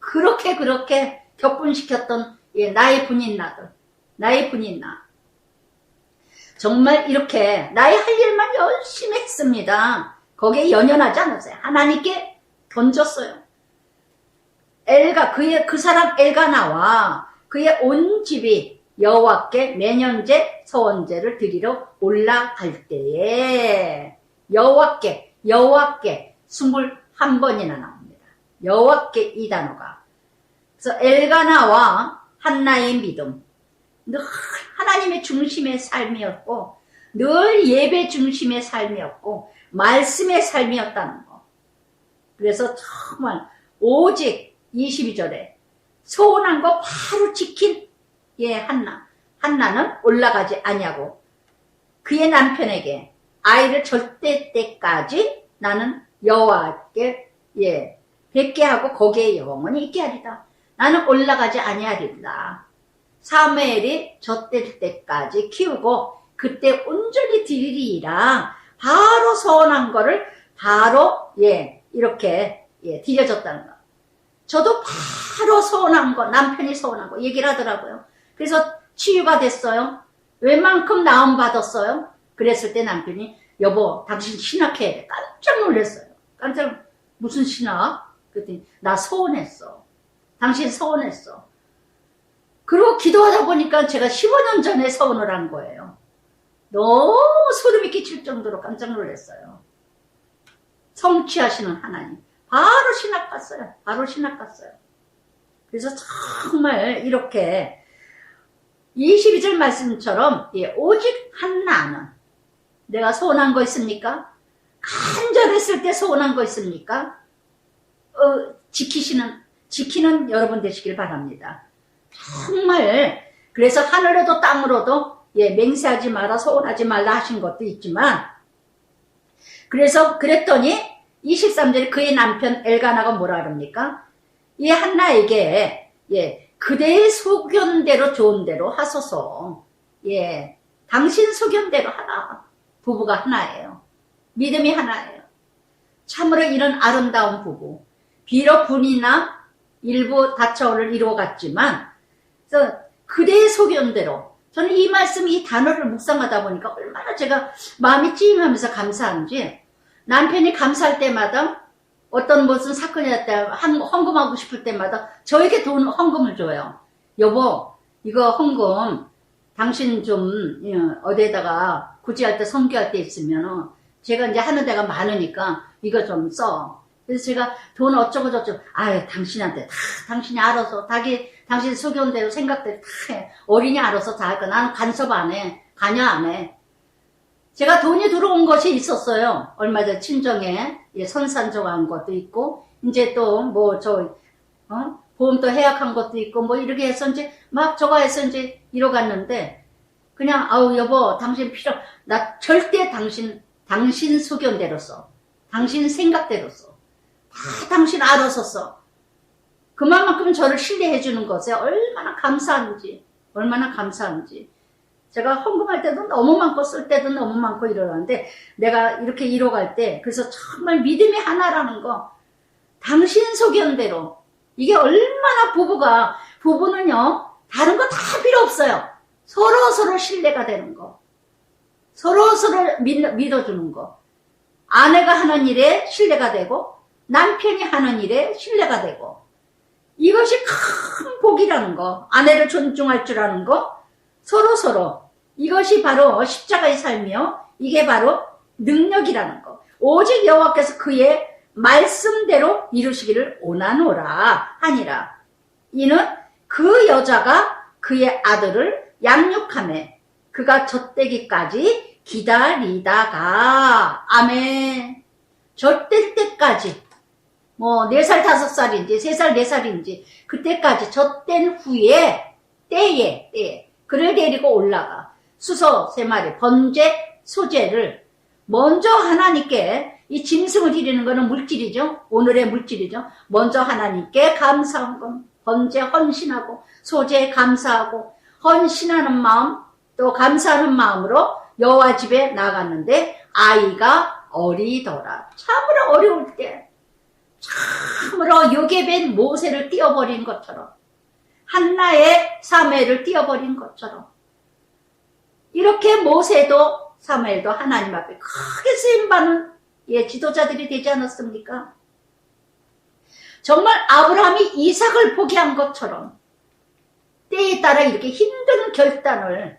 그렇게 격분시켰던 나의 분인나들, 나의 분인나. 정말 이렇게 나의 할 일만 열심히 했습니다. 거기에 연연하지 않았어요. 하나님께 던졌어요. 그 사람 엘가나와 그의 온 집이 여호와께 매년제 서원제를 드리러 올라갈 때에 여호와께 21번이나 나옵니다. 여호와께 이 단어가. 그래서 엘가나와 한나의 믿음, 늘 하나님의 중심의 삶이었고 늘 예배 중심의 삶이었고 말씀의 삶이었다는 거. 그래서 정말 오직 22절에 소원한 거 바로 지킨 한나는 올라가지 아니하고 그의 남편에게 아이를 절대 때까지 나는 여호와께 뵙게 하고 거기에 영원히 있게 하리다. 나는 올라가지 아니하리다. 사무엘이 젖될 때까지 키우고 그때 온전히 드리리라. 바로 소원한 거를 바로 이렇게 드려줬다는 거. 저도 바로 소원한 거, 남편이 소원한 거 얘기를 하더라고요. 그래서 치유가 됐어요. 웬만큼 나음 받았어요. 그랬을 때 남편이 여보 당신 신학해야 돼. 깜짝 놀랐어요. 무슨 신학? 그랬더니 나 소원했어. 당신 소원했어. 그리고 기도하다 보니까 제가 15년 전에 소원을 한 거예요. 너무 소름이 끼칠 정도로 깜짝 놀랐어요. 성취하시는 하나님. 바로 신학 갔어요. 바로 신학 갔어요. 그래서 정말 이렇게 22절 말씀처럼 오직 한나는 내가 소원한 거 있습니까? 간절했을 때 소원한 거 있습니까? 지키는 여러분 되시길 바랍니다. 정말 그래서 하늘에도 땅으로도 맹세하지 마라 소원하지 말라 하신 것도 있지만 그래서 그랬더니 23절에 그의 남편 엘가나가 뭐라 그럽니까? 이 한나에게 그대의 소견대로 좋은 대로 하소서. 당신 소견대로 하라. 부부가 하나예요. 믿음이 하나예요. 참으로 이런 아름다운 부부. 비록 분이나 일부 다처를 이루어갔지만, 그래서 그대의 소견대로, 저는 이 말씀, 이 단어를 묵상하다 보니까 얼마나 제가 마음이 찡하면서 감사한지, 남편이 감사할 때마다 어떤 무슨 사건이 났다, 헌금하고 싶을 때마다 저에게 돈 헌금을 줘요. 여보, 이거 헌금, 당신 좀, 어디에다가 구제할 때, 선교할 때 있으면, 제가 이제 하는 데가 많으니까 이거 좀 써. 그래서 제가 돈 어쩌고저쩌고, 아유, 당신한테 다, 당신이 알아서, 당신 소견대로 생각대로 다 해. 어린이 알아서 다 할까. 나는 간섭 안 해. 관여 안 해. 제가 돈이 들어온 것이 있었어요. 얼마 전 친정에 선산조가 것도 있고, 이제 또 보험도 해약한 것도 있고, 뭐 이렇게 해서 이제 막 저거 해서 이제 이뤄갔는데, 그냥, 아우, 여보, 당신 나 절대 당신 소견대로 써. 당신 생각대로 써. 다 당신 알아서 써. 그만큼 저를 신뢰해주는 것에 얼마나 감사한지. 제가 헌금할 때도 너무 많고 쓸 때도 너무 많고 이러는데 내가 이렇게 이뤄갈 때 그래서 정말 믿음이 하나라는 거 당신 소견대로 이게 얼마나 부부는요 다른 거 다 필요 없어요. 서로 신뢰가 되는 거 서로 믿어주는 거 아내가 하는 일에 신뢰가 되고 남편이 하는 일에 신뢰가 되고 이것이 큰 복이라는 거 아내를 존중할 줄 아는 거 서로 이것이 바로 십자가의 삶이요. 이게 바로 능력이라는 거. 오직 여호와께서 그의 말씀대로 이루시기를 원하노라 하니라. 이는 그 여자가 그의 아들을 양육하매 그가 젖되기까지 기다리다가 아멘. 젖될 때까지 4살 5살인지 3살 4살인지 그때까지 젖된 후에 때에 그를 데리고 올라가 수소 3마리 번제 소제를 먼저 하나님께 이 짐승을 드리는 것은 물질이죠. 오늘의 물질이죠. 먼저 하나님께 감사헌금 번제 헌신하고 소제 감사하고 헌신하는 마음 또 감사하는 마음으로 여호와 집에 나갔는데 아이가 어리더라. 참으로 어려울 때 참으로 요괴된 모세를 띄어버린 것처럼 한나의 사무엘을 띄어버린 것처럼 이렇게 모세도 사무엘도 하나님 앞에 크게 쓰임받는 지도자들이 되지 않았습니까? 정말 아브라함이 이삭을 포기한 것처럼 때에 따라 이렇게 힘든 결단을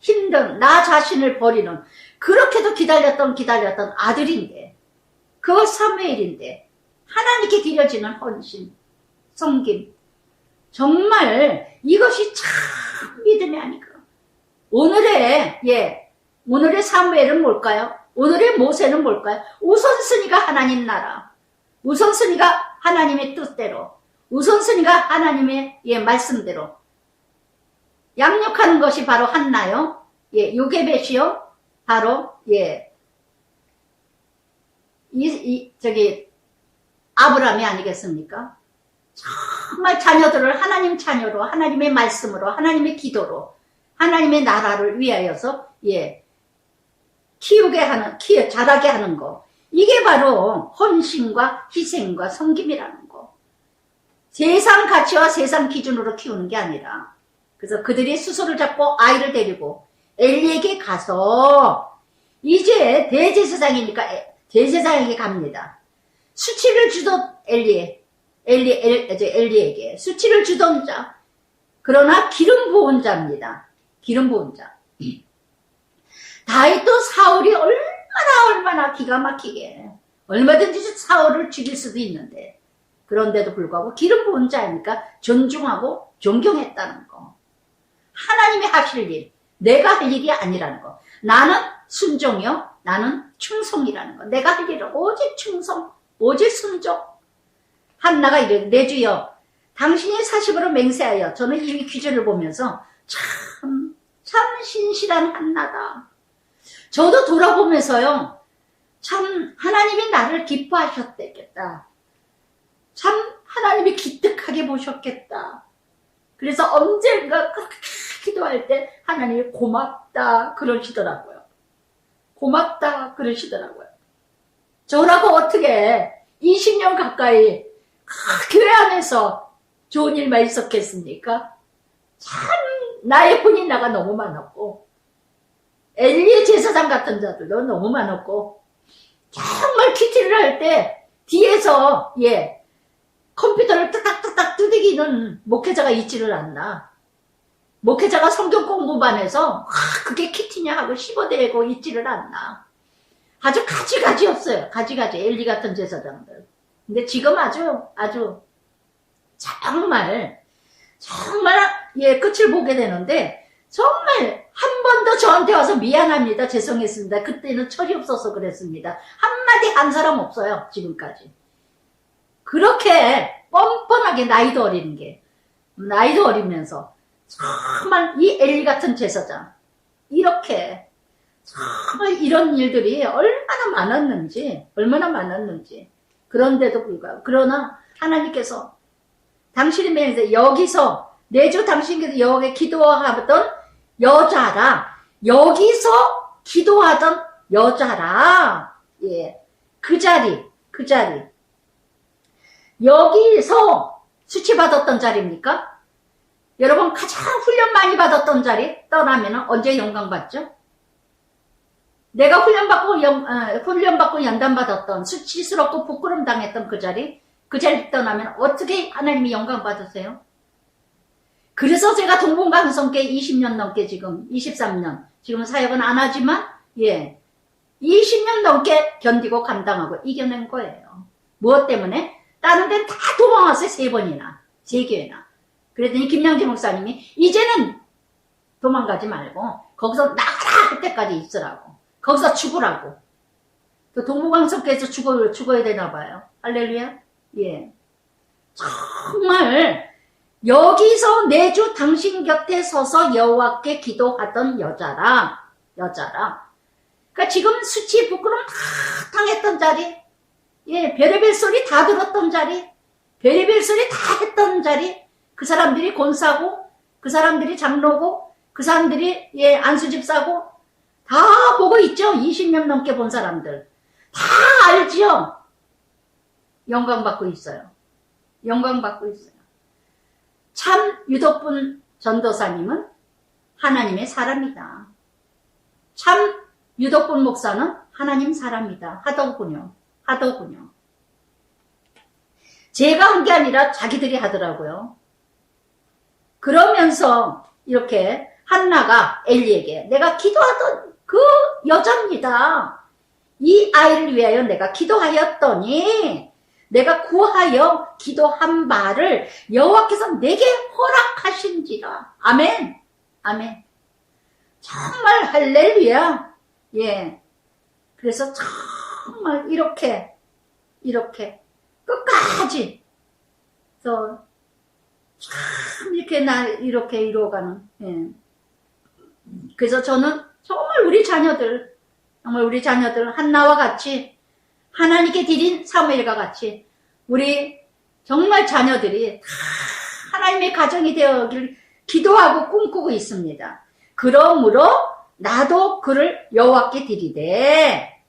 힘든 나 자신을 버리는 그렇게도 기다렸던 아들인데 그 사무엘인데 하나님께 드려지는 헌신 섬김 정말 이것이 참 믿음이 아닐까. 오늘의 사무엘은 뭘까요? 오늘의 모세는 뭘까요? 우선순위가 하나님 나라. 우선순위가 하나님의 뜻대로. 우선순위가 하나님의 말씀대로. 양육하는 것이 바로 한나요. 요게벳이요. 바로 아브라함이 아니겠습니까? 정말 자녀들을 하나님 자녀로 하나님의 말씀으로 하나님의 기도로 하나님의 나라를 위하여서 자라게 하는 거 이게 바로 헌신과 희생과 섬김이라는 거 세상 가치와 세상 기준으로 키우는 게 아니라 그래서 그들이 수소를 잡고 아이를 데리고 엘리에게 가서 이제 대제사장이니까 대제사장에게 갑니다. 수치를 주던 엘리에게 수치를 주던 자 그러나 기름 부은 자입니다. 기름 부은 자 다윗도 사울이 얼마나 기가 막히게 얼마든지 사울을 죽일 수도 있는데 그런데도 불구하고 기름 부은 자이니까 존중하고 존경했다는 거 하나님이 하실 일 내가 할 일이 아니라는 거 나는 순종이요 나는 충성이라는 거 내가 할 일은 오직 충성 오직 순종 한나가 이래 내 주여 당신이 사십으로 맹세하여 저는 이 기준을 보면서 참 신실한 한나다. 저도 돌아보면서요 참 하나님이 나를 기뻐하셨겠다. 참 하나님이 기특하게 보셨겠다. 그래서 언젠가 그렇게 기도할 때 하나님이 고맙다 그러시더라고요. 고맙다 그러시더라고요. 저라고 어떻게 20년 가까이 교회 안에서 좋은 일만 있었겠습니까? 참 나의 혼인 나가 너무 많았고 엘리의 제사장 같은 자들도 너무 많았고 정말 큐티를 할 때 뒤에서 컴퓨터를 뚜닥뚜닥 두드기는 목회자가 있지를 않나. 목회자가 성경 공부만 해서 그게 큐티냐 하고 씹어대고 있지를 않나. 아주 가지가지였어요. 가지가지 엘리 같은 제사장들. 근데 지금 아주 정말 끝을 보게 되는데 정말 한 번도 저한테 와서 미안합니다. 죄송했습니다. 그때는 철이 없어서 그랬습니다. 한마디 한 사람 없어요. 지금까지. 그렇게 뻔뻔하게 나이도 어리면서 정말 이 엘리 같은 제사장 이렇게 정말 이런 일들이 얼마나 많았는지 그런데도 불구하고 그러나 하나님께서 당신이 명해서 여기서 내주 당신께서 여호와께 기도하던 여자라 여기서 기도하던 여자라 그 자리 여기서 수치받았던 자리입니까? 여러분 가장 훈련 많이 받았던 자리 떠나면 언제 영광 받죠? 내가 훈련받고 연단받았던 수치스럽고 부끄럼 당했던 그 자리 떠나면 어떻게 하나님이 영광 받으세요? 그래서 제가 동봉강성께 20년 넘게 지금 23년 지금 사역은 안 하지만 20년 넘게 견디고 감당하고 이겨낸 거예요. 무엇 때문에? 다른 데는 다 도망왔어요. 3번이나 3교회나. 그랬더니 김양재 목사님이 이제는 도망가지 말고 거기서 나가라 할 때까지 있으라고. 거기서 죽으라고. 또 동봉강성께서 죽어야 되나 봐요. 할렐루야. 정말 여기서 내주 당신 곁에 서서 여호와께 기도하던 여자라. 그러니까 지금 수치 부끄럼 다 당했던 자리, 별의별 소리 다 들었던 자리, 별의별 소리 다 했던 자리, 그 사람들이 권사고, 그 사람들이 장로고, 그 사람들이 안수집사고 다 보고 있죠. 20년 넘게 본 사람들 다 알지요. 영광 받고 있어요. 참 유덕분 전도사님은 하나님의 사람이다. 참 유덕분 목사는 하나님 사람이다. 하더군요. 제가 한 게 아니라 자기들이 하더라고요. 그러면서 이렇게 한나가 엘리에게 내가 기도하던 그 여자입니다. 이 아이를 위하여 내가 기도하였더니 내가 구하여 기도한 바를 여호와께서 내게 허락하신지라. 아멘. 정말 할렐루야. 그래서 정말 이렇게 끝까지 참 이렇게 이렇게 이루어가는. 그래서 저는 정말 우리 자녀들 한나와 같이 하나님께 드린 사무엘과 같이 우리 정말 자녀들이 하나님의 가정이 되어길 기도하고 꿈꾸고 있습니다. 그러므로 나도 그를 여호와께 드리되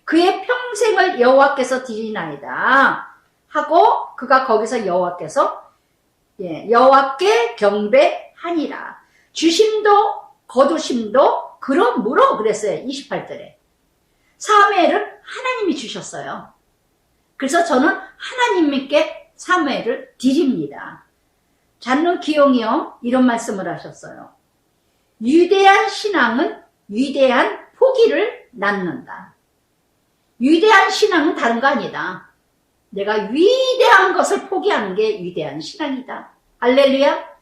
그의 평생을 여호와께서 드리나이다 하고 그가 거기서 여호와께 경배하니라. 주심도 거두심도 그러므로 그랬어요. 28절에 사무엘을 하나님이 주셨어요. 그래서 저는 하나님께 사무엘을 드립니다. 잔론 기용이요 이런 말씀을 하셨어요. 위대한 신앙은 위대한 포기를 낳는다. 위대한 신앙은 다른 거 아니다. 내가 위대한 것을 포기하는 게 위대한 신앙이다. 할렐루야.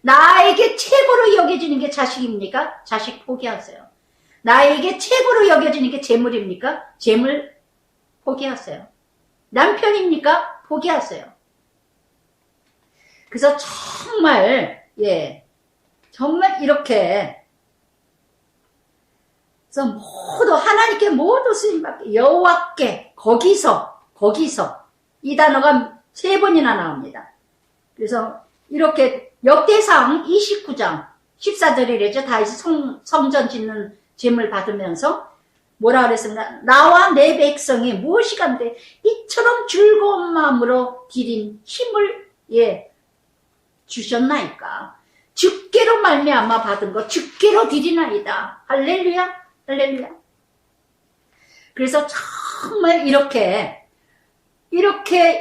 나에게 최고로 여겨지는 게 자식입니까? 자식 포기하세요. 나에게 최고로 여겨지는 게 재물입니까? 재물 포기하세요. 남편입니까? 포기하세요. 그래서 정말 이렇게 그래서 모두 하나님께 모두 쓰임받게 여호와께 거기서 이 단어가 3번이나 나옵니다. 그래서 이렇게 역대상 29장 14절이랬죠. 다윗이 성전 짓는 짐을 받으면서 뭐라 그랬습니까? 나와 내 백성이 무엇이 간데 이처럼 즐거운 마음으로 드린 힘을 주셨나이까. 주께로 말미암아 받은 것 주께로 드리나이다. 할렐루야, 할렐루야. 그래서 정말 이렇게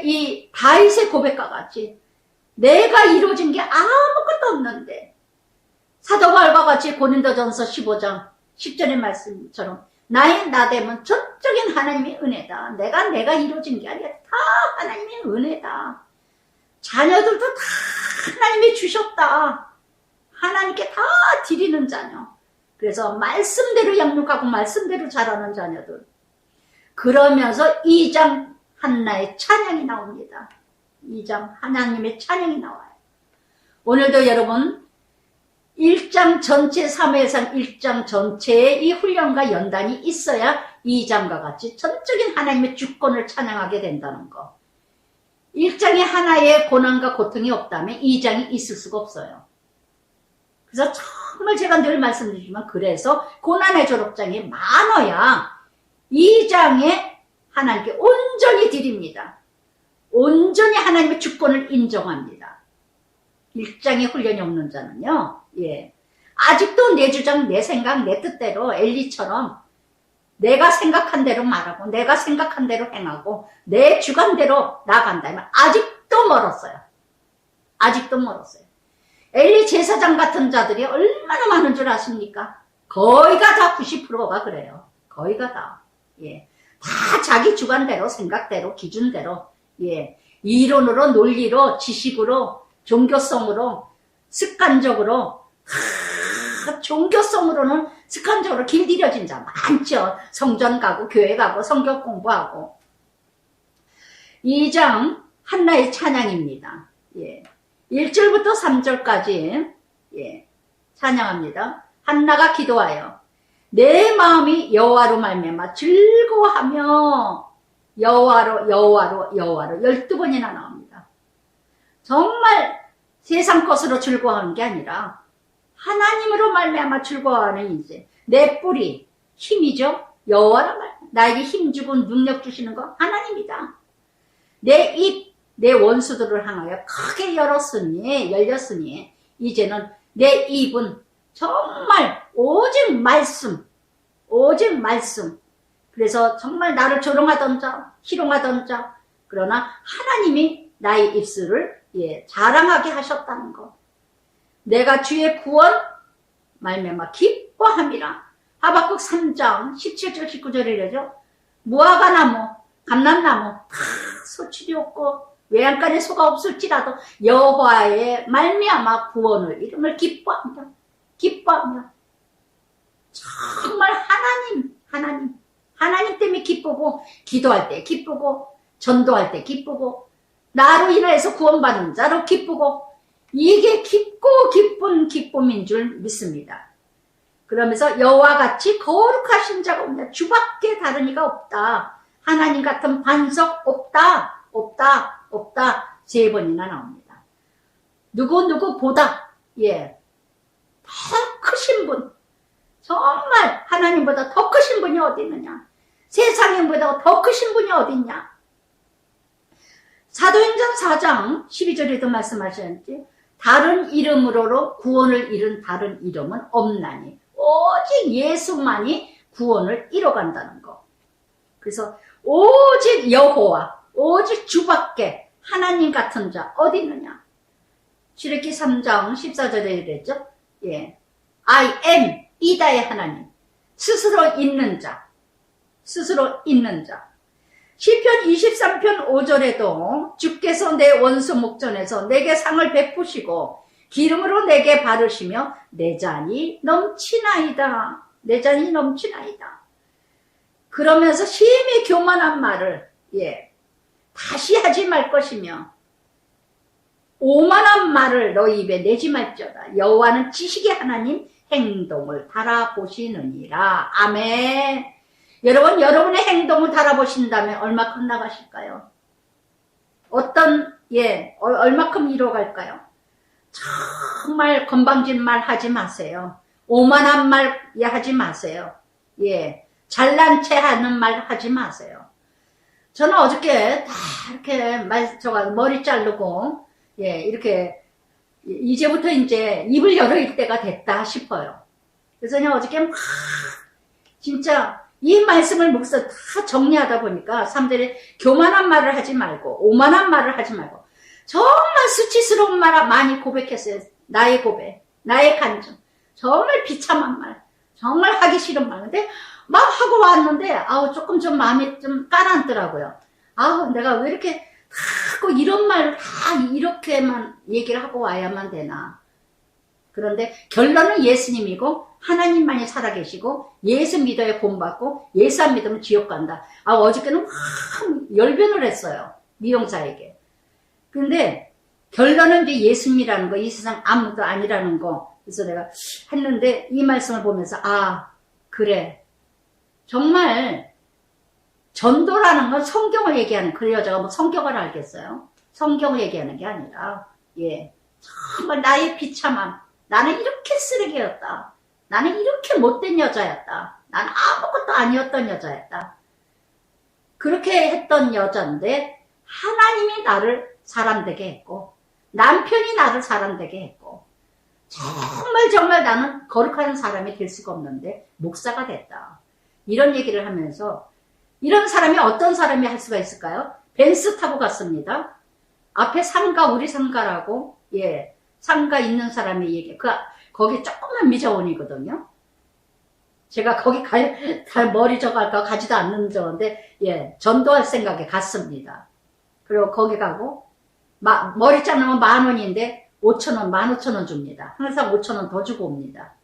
이 다윗의 고백과 같이 내가 이루어진 게 아무것도 없는데, 사도 바울과 같이 고린도전서 15장 10절의 말씀처럼 나의 나됨은 전적인 하나님의 은혜다. 내가 이루어진 게 아니라 다 하나님의 은혜다. 자녀들도 다 하나님이 주셨다. 하나님께 다 드리는 자녀. 그래서 말씀대로 양육하고 말씀대로 자라는 자녀들. 그러면서 2장 한나의 찬양이 나옵니다. 2장 하나님의 찬양이 나와요. 오늘도 여러분 1장 전체, 사무엘상 1장 전체의 이 훈련과 연단이 있어야 2장과 같이 전적인 하나님의 주권을 찬양하게 된다는 거. 1장에 하나의 고난과 고통이 없다면 2장이 있을 수가 없어요. 그래서 정말 제가 늘 말씀드리지만, 그래서 고난의 졸업장이 많아야 2장에 하나님께 온전히 드립니다. 온전히 하나님의 주권을 인정합니다. 1장에 훈련이 없는 자는요, 아직도 내 주장, 내 생각, 내 뜻대로 엘리처럼 내가 생각한 대로 말하고 내가 생각한 대로 행하고 내 주관대로 나간다면 아직도 멀었어요. 아직도 멀었어요. 엘리 제사장 같은 자들이 얼마나 많은 줄 아십니까? 거의가 다 90%가 그래요. 거의가 다. 다 자기 주관대로, 생각대로, 기준대로, 이론으로, 논리로, 지식으로, 종교성으로, 습관적으로, 종교성으로는 습관적으로 길들여진 자 많죠. 성전 가고, 교회 가고, 성경 공부하고. 2장 한나의 찬양입니다. 1절부터 3절까지 찬양합니다. 한나가 기도하여 내 마음이 여호와로 말미암아 즐거워하며, 여호와로 12번이나 나옵니다. 정말 세상 것으로 즐거워하는 게 아니라 하나님으로 말미암아 즐거워하는 이제 내 뿌리, 힘이죠. 여호와라 말, 나에게 힘 주고 능력 주시는 거 하나님이다. 내 입, 내 원수들을 향하여 크게 열렸으니 이제는 내 입은 정말 오직 말씀. 그래서 정말 나를 조롱하던 자, 희롱하던 자, 그러나 하나님이 나의 입술을 자랑하게 하셨다는 것. 내가 주의 구원 말미암아 기뻐함이라. 하박국 3장 17절 19절이래죠. 무화과 나무, 감람나무 다 소출이 없고 외양간에 소가 없을지라도 여호와의 말미암아 구원을 이름을 기뻐합니다. 정말 하나님 때문에 기쁘고, 기도할 때 기쁘고, 전도할 때 기쁘고, 나로 인하여서 구원받는 자로 기쁘고, 이게 깊고 기쁜 기쁨인 줄 믿습니다. 그러면서 여호와 같이 거룩하신 자가 없냐. 주밖에 다른 이가 없다. 하나님 같은 반석 없다. 3번이나 나옵니다. 누구보다 더 크신 분, 정말 하나님보다 더 크신 분이 어디 있느냐. 세상보다 더 크신 분이 어디 있냐. 사도행전 4장 12절에도 말씀하셨는지 다른 이름으로 구원을 이룬 다른 이름은 없나니 오직 예수만이 구원을 이뤄간다는 거. 그래서 오직 여호와, 오직 주밖에 하나님 같은 자 어디 있느냐. 출애굽기 3장 14절에 그랬죠. I am 이다의 하나님, 스스로 있는 자. 시편 23편 5절에도 주께서 내 원수 목전에서 내게 상을 베푸시고 기름으로 내게 바르시며 내 잔이 넘치나이다. 그러면서 심히 교만한 말을 다시 하지 말 것이며 오만한 말을 너희 입에 내지 말지어다. 여호와는 지식의 하나님, 행동을 달아보시느니라. 아멘. 여러분, 여러분의 행동을 달아보신다면 얼마큼 나가실까요? 얼마큼 이뤄갈까요? 정말 건방진 말 하지 마세요. 오만한 말 하지 마세요. 잘난 체 하는 말 하지 마세요. 저는 어저께 다 이렇게 머리 자르고, 예, 이렇게, 이제부터 이제 입을 열을 때가 됐다 싶어요. 그래서 그냥 어저께 막, 진짜, 이 말씀을 목사 다 정리하다 보니까 사람들이 교만한 말을 하지 말고, 오만한 말을 하지 말고, 정말 수치스러운 말 많이 고백했어요. 나의 고백, 나의 간증. 정말 비참한 말, 정말 하기 싫은 말. 근데 막 하고 왔는데, 아우, 조금 좀 마음이 좀 가라앉더라고요. 아우, 내가 왜 이렇게 자꾸 이런 말을 다 이렇게만 얘기를 하고 와야만 되나. 그런데 결론은 예수님이고, 하나님만이 살아계시고, 예수 믿어야 본받고, 예수 안 믿으면 지옥 간다. 아, 어저께는 확 열변을 했어요. 미용사에게. 근데 결론은 이제 예수님이라는 거, 이 세상 아무도 아니라는 거. 그래서 내가 했는데 이 말씀을 보면서, 아, 그래. 정말 전도라는 건 성경을 얘기하는, 그 여자가 뭐 성경을 알겠어요? 성경을 얘기하는 게 아니라, 예. 정말 나의 비참함. 나는 이렇게 쓰레기였다. 나는 이렇게 못된 여자였다. 나는 아무것도 아니었던 여자였다. 그렇게 했던 여자인데 하나님이 나를 사람되게 했고, 남편이 나를 사람되게 했고, 정말 나는 거룩한 사람이 될 수가 없는데 목사가 됐다. 이런 얘기를 하면서, 이런 사람이 어떤 사람이 할 수가 있을까요? 벤츠 타고 갔습니다. 앞에 상가, 우리 상가라고, 예, 상가 있는 사람이 얘기해. 거기 조그만 미자원이거든요. 제가 거기 머리 저갈까 가지도 않는 저인데, 예, 전도할 생각에 갔습니다. 그리고 거기 가고, 머리 자르면 10,000원인데, 5,000원, 15,000원 줍니다. 항상 5,000원 더 주고 옵니다.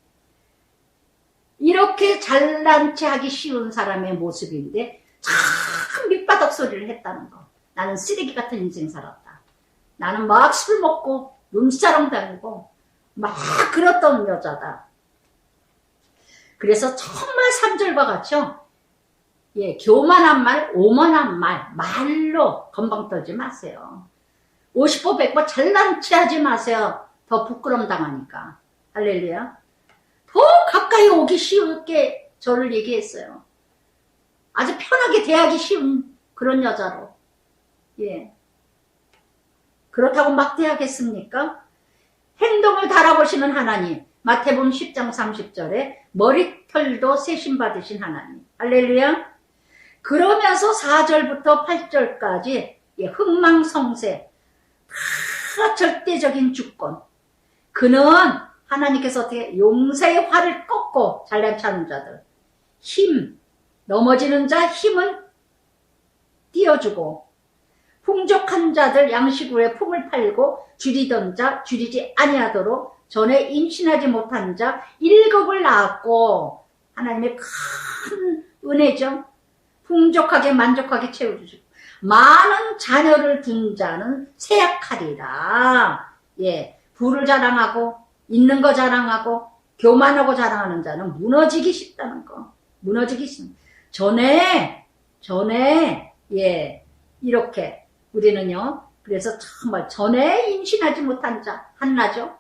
이렇게 잘난 체 하기 쉬운 사람의 모습인데, 참 밑바닥 소리를 했다는 거. 나는 쓰레기 같은 인생 살았다. 나는 막 술 먹고, 눈사람 다니고, 막 그랬던 여자다. 그래서 정말 3절과 같죠? 예, 교만한 말, 오만한 말로 건방 떨지 마세요. 50보 100보 잘난 체 하지 마세요. 더 부끄럼 당하니까. 할렐루야. 더 가까이 오기 쉽게 저를 얘기했어요. 아주 편하게 대하기 쉬운 그런 여자로. 예. 그렇다고 막 대하겠습니까? 행동을 달아보시는 하나님. 마태복음 10장 30절에 머리털도 세심 받으신 하나님. 할렐루야. 그러면서 4절부터 8절까지 흥망성쇠, 다 절대적인 주권. 그는 하나님께서 어떻게 용사의 활을 꺾고 잘난 체하는 자들, 힘, 넘어지는 자 힘은 띄워주고, 풍족한 자들 양식으로 품을 팔고 줄이던 자 줄이지 아니하도록 전에 임신하지 못한 자 7을 낳았고, 하나님의 큰 은혜죠. 풍족하게 만족하게 채워주시고, 많은 자녀를 둔 자는 세약하리라. 예, 부를 자랑하고 있는 거 자랑하고 교만하고 자랑하는 자는 무너지기 쉽다는 거. 무너지기 쉽. 전에 예, 이렇게 우리는요. 그래서 정말 전에 임신하지 못한 자 한나죠.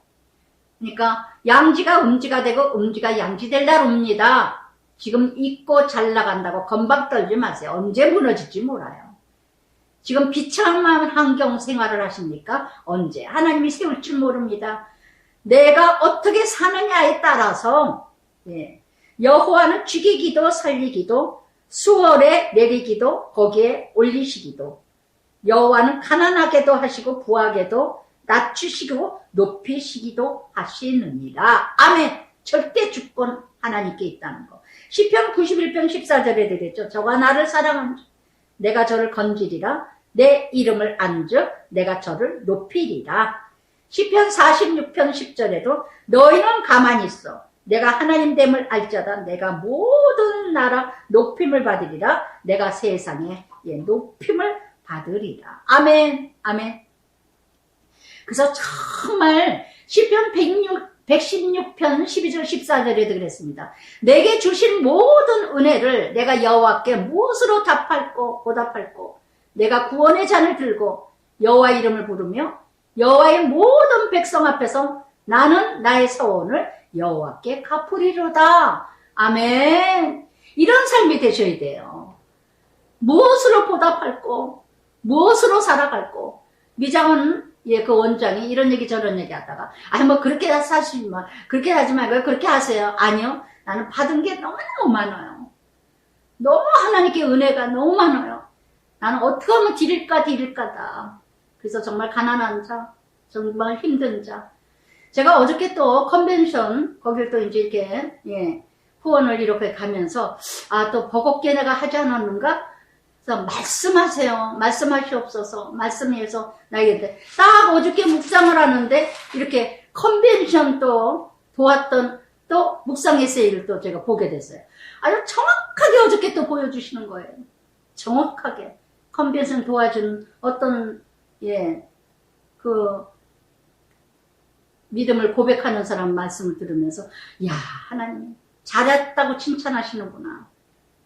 그러니까 양지가 음지가 되고 음지가 양지 될 날 옵니다. 지금 잊고 잘 나간다고 건방 떨지 마세요. 언제 무너질지 몰라요. 지금 비참한 환경 생활을 하십니까? 언제 하나님이 세울 줄 모릅니다. 내가 어떻게 사느냐에 따라서, 예, 여호와는 죽이기도 살리기도 수월에 내리기도 거기에 올리시기도, 여호와는 가난하게도 하시고 부하게도 낮추시고 높이시기도 하시느니라. 아멘. 절대 주권 하나님께 있다는 거. 시편 91편 14절에 되겠죠. 저가 나를 사랑한 주 내가 저를 건지리라. 내 이름을 안즉 내가 저를 높이리라. 시편 46편 10절에도 너희는 가만히 있어. 내가 하나님 됨을 알자다. 내가 모든 나라 높임을 받으리라. 내가 세상에 높임을 받으리라. 아멘. 아멘. 그래서 정말 시편 116편 12절 14절에도 그랬습니다. 내게 주신 모든 은혜를 내가 여호와께 무엇으로 보답할꼬. 내가 구원의 잔을 들고 여호와 이름을 부르며 여호와의 모든 백성 앞에서 나는 나의 서원을 여호와께 갚으리로다. 아멘. 이런 삶이 되셔야 돼요. 무엇으로 보답할고 무엇으로 살아갈고. 미장원 그 원장이 이런 얘기 저런 얘기 하다가 아니 뭐 그렇게 사시지 마, 그렇게 하지 말고 그렇게 하세요. 아니요, 나는 받은 게 너무너무 많아요. 너무 하나님께 은혜가 너무 많아요. 나는 어떻게 하면 드릴까다. 그래서 정말 가난한 자, 정말 힘든 자. 제가 어저께 또 컨벤션 거길 또 이제 이렇게 후원을 이렇게 가면서 또 버겁게 내가 하지 않았는가? 그래서 말씀하세요. 말씀하시옵소서. 말씀해서 나에게 딱 어저께 묵상을 하는데 이렇게 컨벤션 또 도왔던 또 묵상 에세이를 또 제가 보게 됐어요. 아주 정확하게 어저께 또 보여주시는 거예요. 정확하게 컨벤션 도와준 어떤 그 믿음을 고백하는 사람 말씀을 들으면서 야, 하나님 잘했다고 칭찬하시는구나.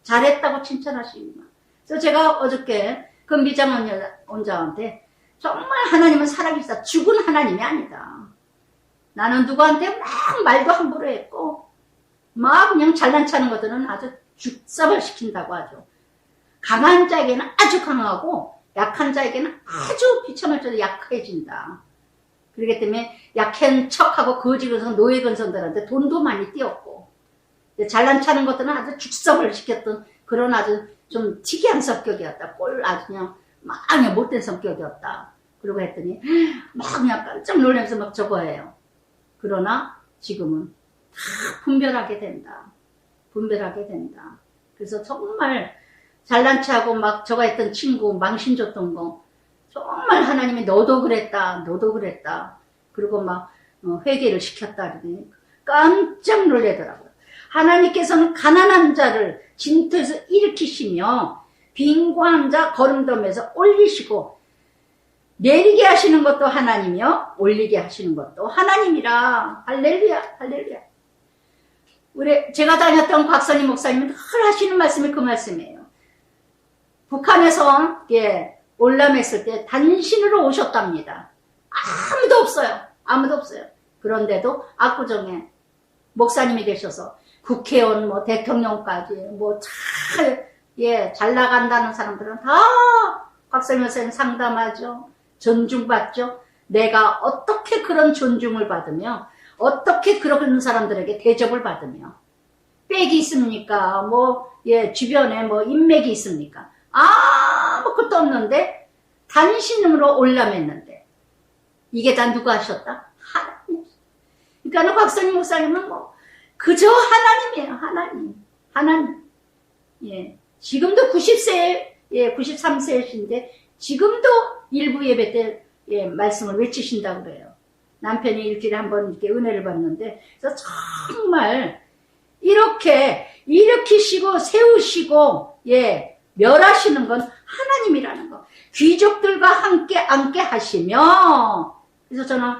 잘했다고 칭찬하시는구나. 그래서 제가 어저께 그 미장 원장한테 정말 하나님은 살아계시다. 죽은 하나님이 아니다. 나는 누구한테 막 말도 함부로 했고 막 그냥 잘난 체하는 것들은 아주 죽사발 시킨다고 하죠. 강한 자에게는 아주 강하고 약한 자에게는 아주 비참할 정도로 약해진다. 그렇기 때문에 약한 척하고 거짓에서 노예 근선들한테 돈도 많이 띄었고 잘난 체하는 것들은 아주 죽사발 시켰던 그런 아주 좀 특이한 성격이었다. 아주 그냥 막 그냥 못된 성격이었다. 그러고 했더니 막 그냥 깜짝 놀라면서 막 저거 해요. 그러나 지금은 다 분별하게 된다. 분별하게 된다. 그래서 정말 잘난 체하고 막 저거 했던 친구 망신 줬던 거 정말 하나님이 너도 그랬다. 너도 그랬다. 그리고 막 회개를 시켰다. 그러더니 깜짝 놀라더라고요. 하나님께서는 가난한 자를 진토에서 일으키시며 빈곤한 자 거름덤에서 올리시고 내리게 하시는 것도 하나님이요 올리게 하시는 것도 하나님이라. 할렐루야, 할렐루야. 제가 다녔던 곽선희 목사님은 늘 하시는 말씀이 그 말씀이에요. 북한에서 올람했을 때 단신으로 오셨답니다. 아무도 없어요. 아무도 없어요. 그런데도 압구정에 목사님이 계셔서 국회의원, 뭐 대통령까지 잘 나간다는 사람들은 다 곽선희 목사님 상담하죠. 존중받죠. 내가 어떻게 그런 존중을 받으며 어떻게 그런 사람들에게 대접을 받으며 빽이 있습니까? 주변에 인맥이 있습니까? 아무것도 없는데 단신으로 올람했는데 이게 다 누가 하셨다? 하나님. 그러니까 곽선희 목사님은 그저 하나님이에요. 하나님. 지금도 90세, 93세이신데 지금도 일부 예배 때 말씀을 외치신다고 그래요. 남편이 일주일에 한 번 이렇게 은혜를 받는데, 그래서 정말 이렇게 일으키시고 세우시고 멸하시는 건 하나님이라는 거. 귀족들과 함께 앉게 하시며, 그래서 저는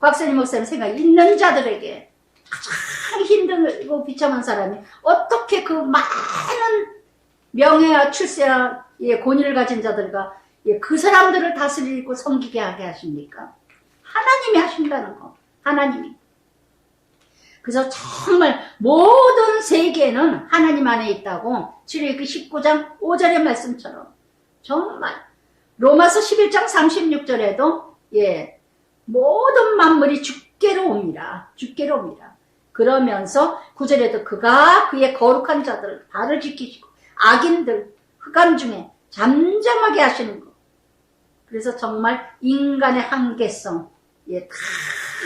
곽선희 목사님 생각 있는 자들에게 가장 힘들고 비참한 사람이 어떻게 그 많은 명예와 출세와 권위를 가진 자들과 그 사람들을 다스리고 섬기게 하게 하십니까? 하나님이 하신다는 거. 하나님이. 그래서 정말 모든 세계는 하나님 안에 있다고 출애굽기 19장 5절의 말씀처럼 정말 로마서 11장 36절에도 모든 만물이 주께로 옵니다. 주께로 옵니다. 그러면서 9절에도 그가 그의 거룩한 자들을 발을 지키시고 악인들 흑암 중에 잠잠하게 하시는 것. 그래서 정말 인간의 한계성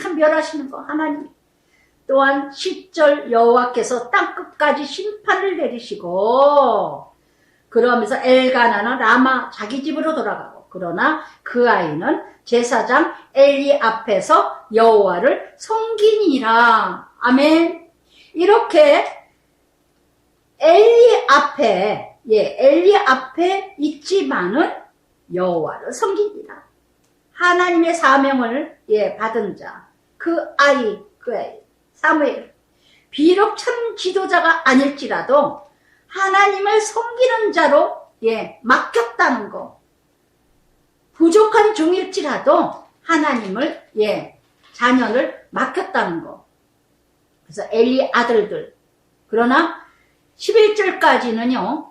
다 멸하시는 거 하나님. 또한 10절 여호와께서 땅끝까지 심판을 내리시고 그러면서 엘가나는 라마 자기 집으로 돌아가고 그러나 그 아이는 제사장 엘리 앞에서 여호와를 섬기니라. 아멘. 이렇게 엘리 앞에 있지만은 여호와를 섬깁니다. 하나님의 사명을 받은 자, 그 아이 사무엘 비록 참 지도자가 아닐지라도 하나님을 섬기는 자로 맡겼다는 거. 부족한 종일지라도 하나님을 자녀를 맡겼다는 거. 그래서 엘리 아들들. 그러나 11절까지는요,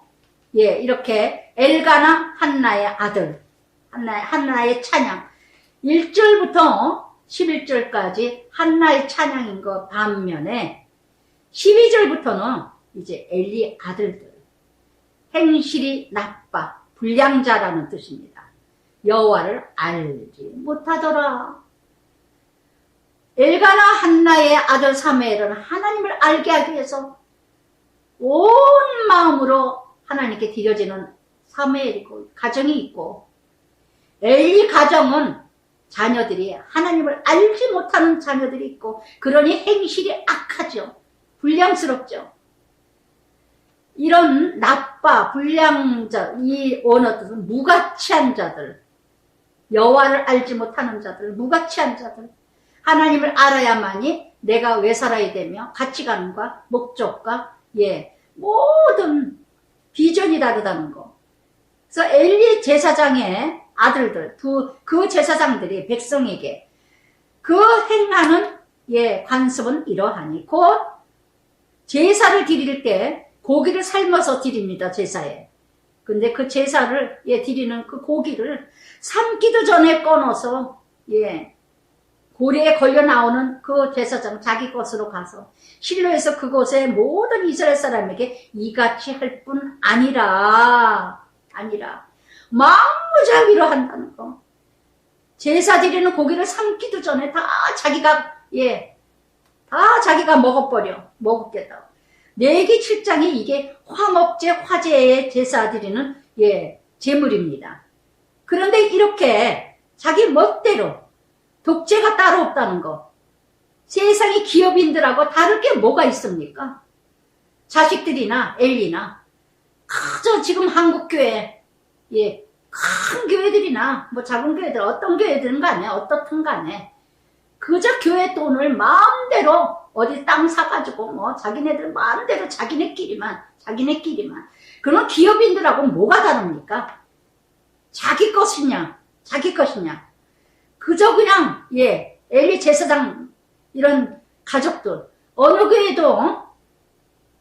예, 이렇게 엘가나 한나의 아들, 한나의 찬양. 1절부터 11절까지 한나의 찬양인 것 반면에 12절부터는 이제 엘리 아들들. 행실이 나빠, 불량자라는 뜻입니다. 여호와를 알지 못하더라. 엘가나 한나의 아들 사무엘은 하나님을 알게 하기 위해서 온 마음으로 하나님께 드려지는 사무엘이고 가정이 있고, 엘리 가정은 자녀들이 하나님을 알지 못하는 자녀들이 있고, 그러니 행실이 악하죠. 불량스럽죠. 이런 나빠, 불량자, 이 원어뜻은 무가치한 자들, 여호와를 알지 못하는 자들, 무가치한 자들, 하나님을 알아야만이 내가 왜 살아야 되며 가치관과 목적과 모든 비전이 다르다는 거. 그래서 엘리 제사장의 아들들, 그 제사장들이 백성에게 그 행하는 관습은 이러하니, 곧 제사를 드릴 때 고기를 삶아서 드립니다, 제사에. 근데 그 제사를 드리는 그 고기를 삶기도 전에 꺼내서 고리에 걸려 나오는 그 제사장 자기 것으로 가서 실로에서 그곳에 모든 이스라엘 사람에게 이같이 할 뿐 아니라 마무자비로 한다는 거. 제사 드리는 고기를 삶기도 전에 다 자기가 먹었겠다. 레위기 7장에 이게 화목제, 화제의 제사 드리는 제물입니다. 그런데 이렇게 자기 멋대로 독재가 따로 없다는 거. 세상의 기업인들하고 다를 게 뭐가 있습니까? 자식들이나 엘리나 그저 지금 한국교회 큰 교회들이나 뭐 작은 교회들 어떤 교회들은 간에 어떻든 간에 그저 교회 돈을 마음대로 어디 땅 사가지고 뭐 자기네들 마음대로 자기네끼리만 그런 기업인들하고 뭐가 다릅니까? 자기 것이냐 그저 그냥 엘리 제사장 이런 가족들 어느 교회도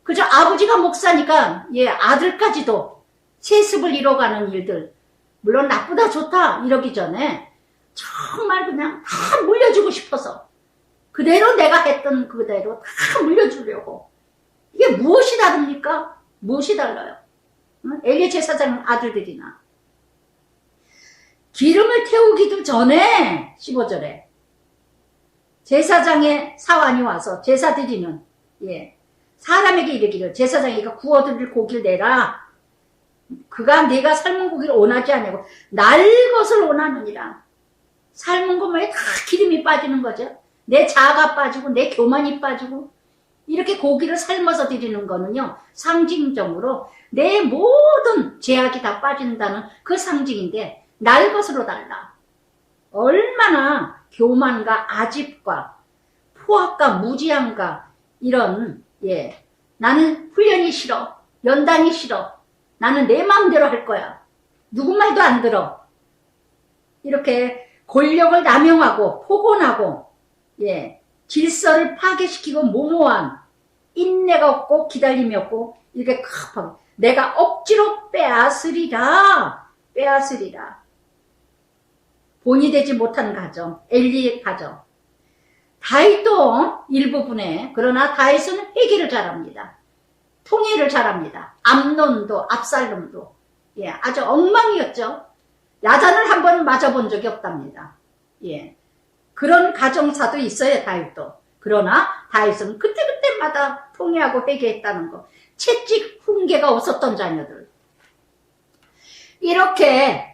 그저 아버지가 목사니까 아들까지도 세습을 이뤄가는 일들, 물론 나쁘다 좋다 이러기 전에 정말 그냥 다 물려주고 싶어서 그대로 내가 했던 그대로 다 물려주려고. 이게 무엇이 다릅니까? 무엇이 달라요? 엘리 제사장 아들들이나 기름을 태우기도 전에 15절에 제사장의 사환이 와서 제사 드리는 사람에게 이르기를 제사장이가 구워드릴 고기를 내라. 그가 내가 삶은 고기를 원하지 아니하고 날 것을 원하느니라. 삶은 것만에 다 기름이 빠지는 거죠. 내 자아가 빠지고 내 교만이 빠지고 이렇게 고기를 삶아서 드리는 거는요, 상징적으로 내 모든 죄악이 다 빠진다는 그 상징인데 날 것으로 달라. 얼마나 교만과 아집과 포악과 무지함과 이런 나는 훈련이 싫어, 연단이 싫어, 나는 내 마음대로 할 거야, 누구 말도 안 들어, 이렇게 권력을 남용하고 포곤하고 질서를 파괴시키고 모모한 인내가 없고 기다림이 없고 이렇게 급하고 내가 억지로 빼앗으리라. 본이 되지 못한 가정, 엘리의 가정. 다윗도 일부분에, 그러나 다윗은 회개를 잘합니다. 통일을 잘합니다. 암논도 압살롬도 아주 엉망이었죠. 야단을 한번 맞아본 적이 없답니다. 그런 가정사도 있어요, 다윗도. 그러나 다윗은 그때그때마다 통회하고 회개했다는 거. 채찍 훈계가 없었던 자녀들. 이렇게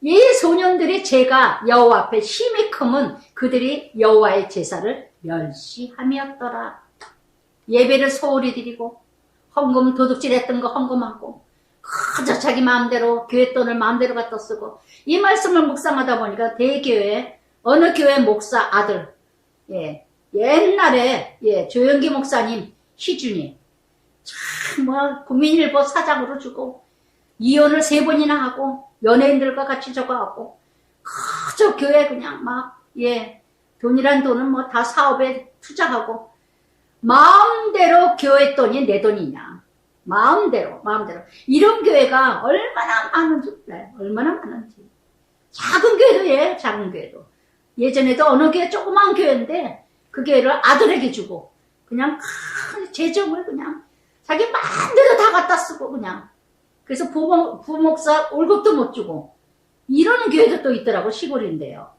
이 소년들의 죄가 여호와 앞에 심히 크면 그들이 여호와의 제사를 멸시함이었더라. 예배를 소홀히 드리고 헌금 도둑질했던 거 헌금하고 그저 자기 마음대로 교회 돈을 마음대로 갖다 쓰고. 이 말씀을 묵상하다 보니까 대교회 어느 교회 목사 아들 옛날에 조영기 목사님 시준이 참 국민일보 사장으로 주고 이혼을 3번이나 하고 연예인들과 같이 저거 하고 그저 교회 그냥 돈이란 돈은 다 사업에 투자하고 마음대로 교회 돈이 내 돈이냐. 마음대로. 이런 교회가 얼마나 많은지 몰라요. 얼마나 많은지. 작은 교회도 예, 작은 교회도. 예전에도 어느 교회 조그만 교회인데 그 교회를 아들에게 주고 그냥 큰 재정을 그냥 자기 마음대로 다 갖다 쓰고 그냥. 그래서 부목사 월급도 못 주고 이러는 교회도 또 있더라고, 시골인데요.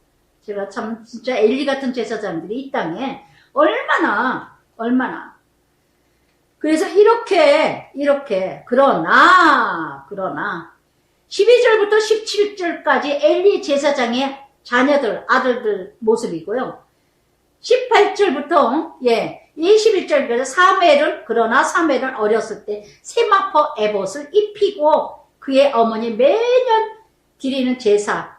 제가 참 진짜 엘리 같은 제사장들이 이 땅에 얼마나 그래서 이렇게 그러나 12절부터 17절까지 엘리 제사장의 자녀들, 아들들 모습이고요. 18절부터 21절까지 사무엘은 어렸을 때 세마포 에봇을 입히고 그의 어머니 매년 드리는 제사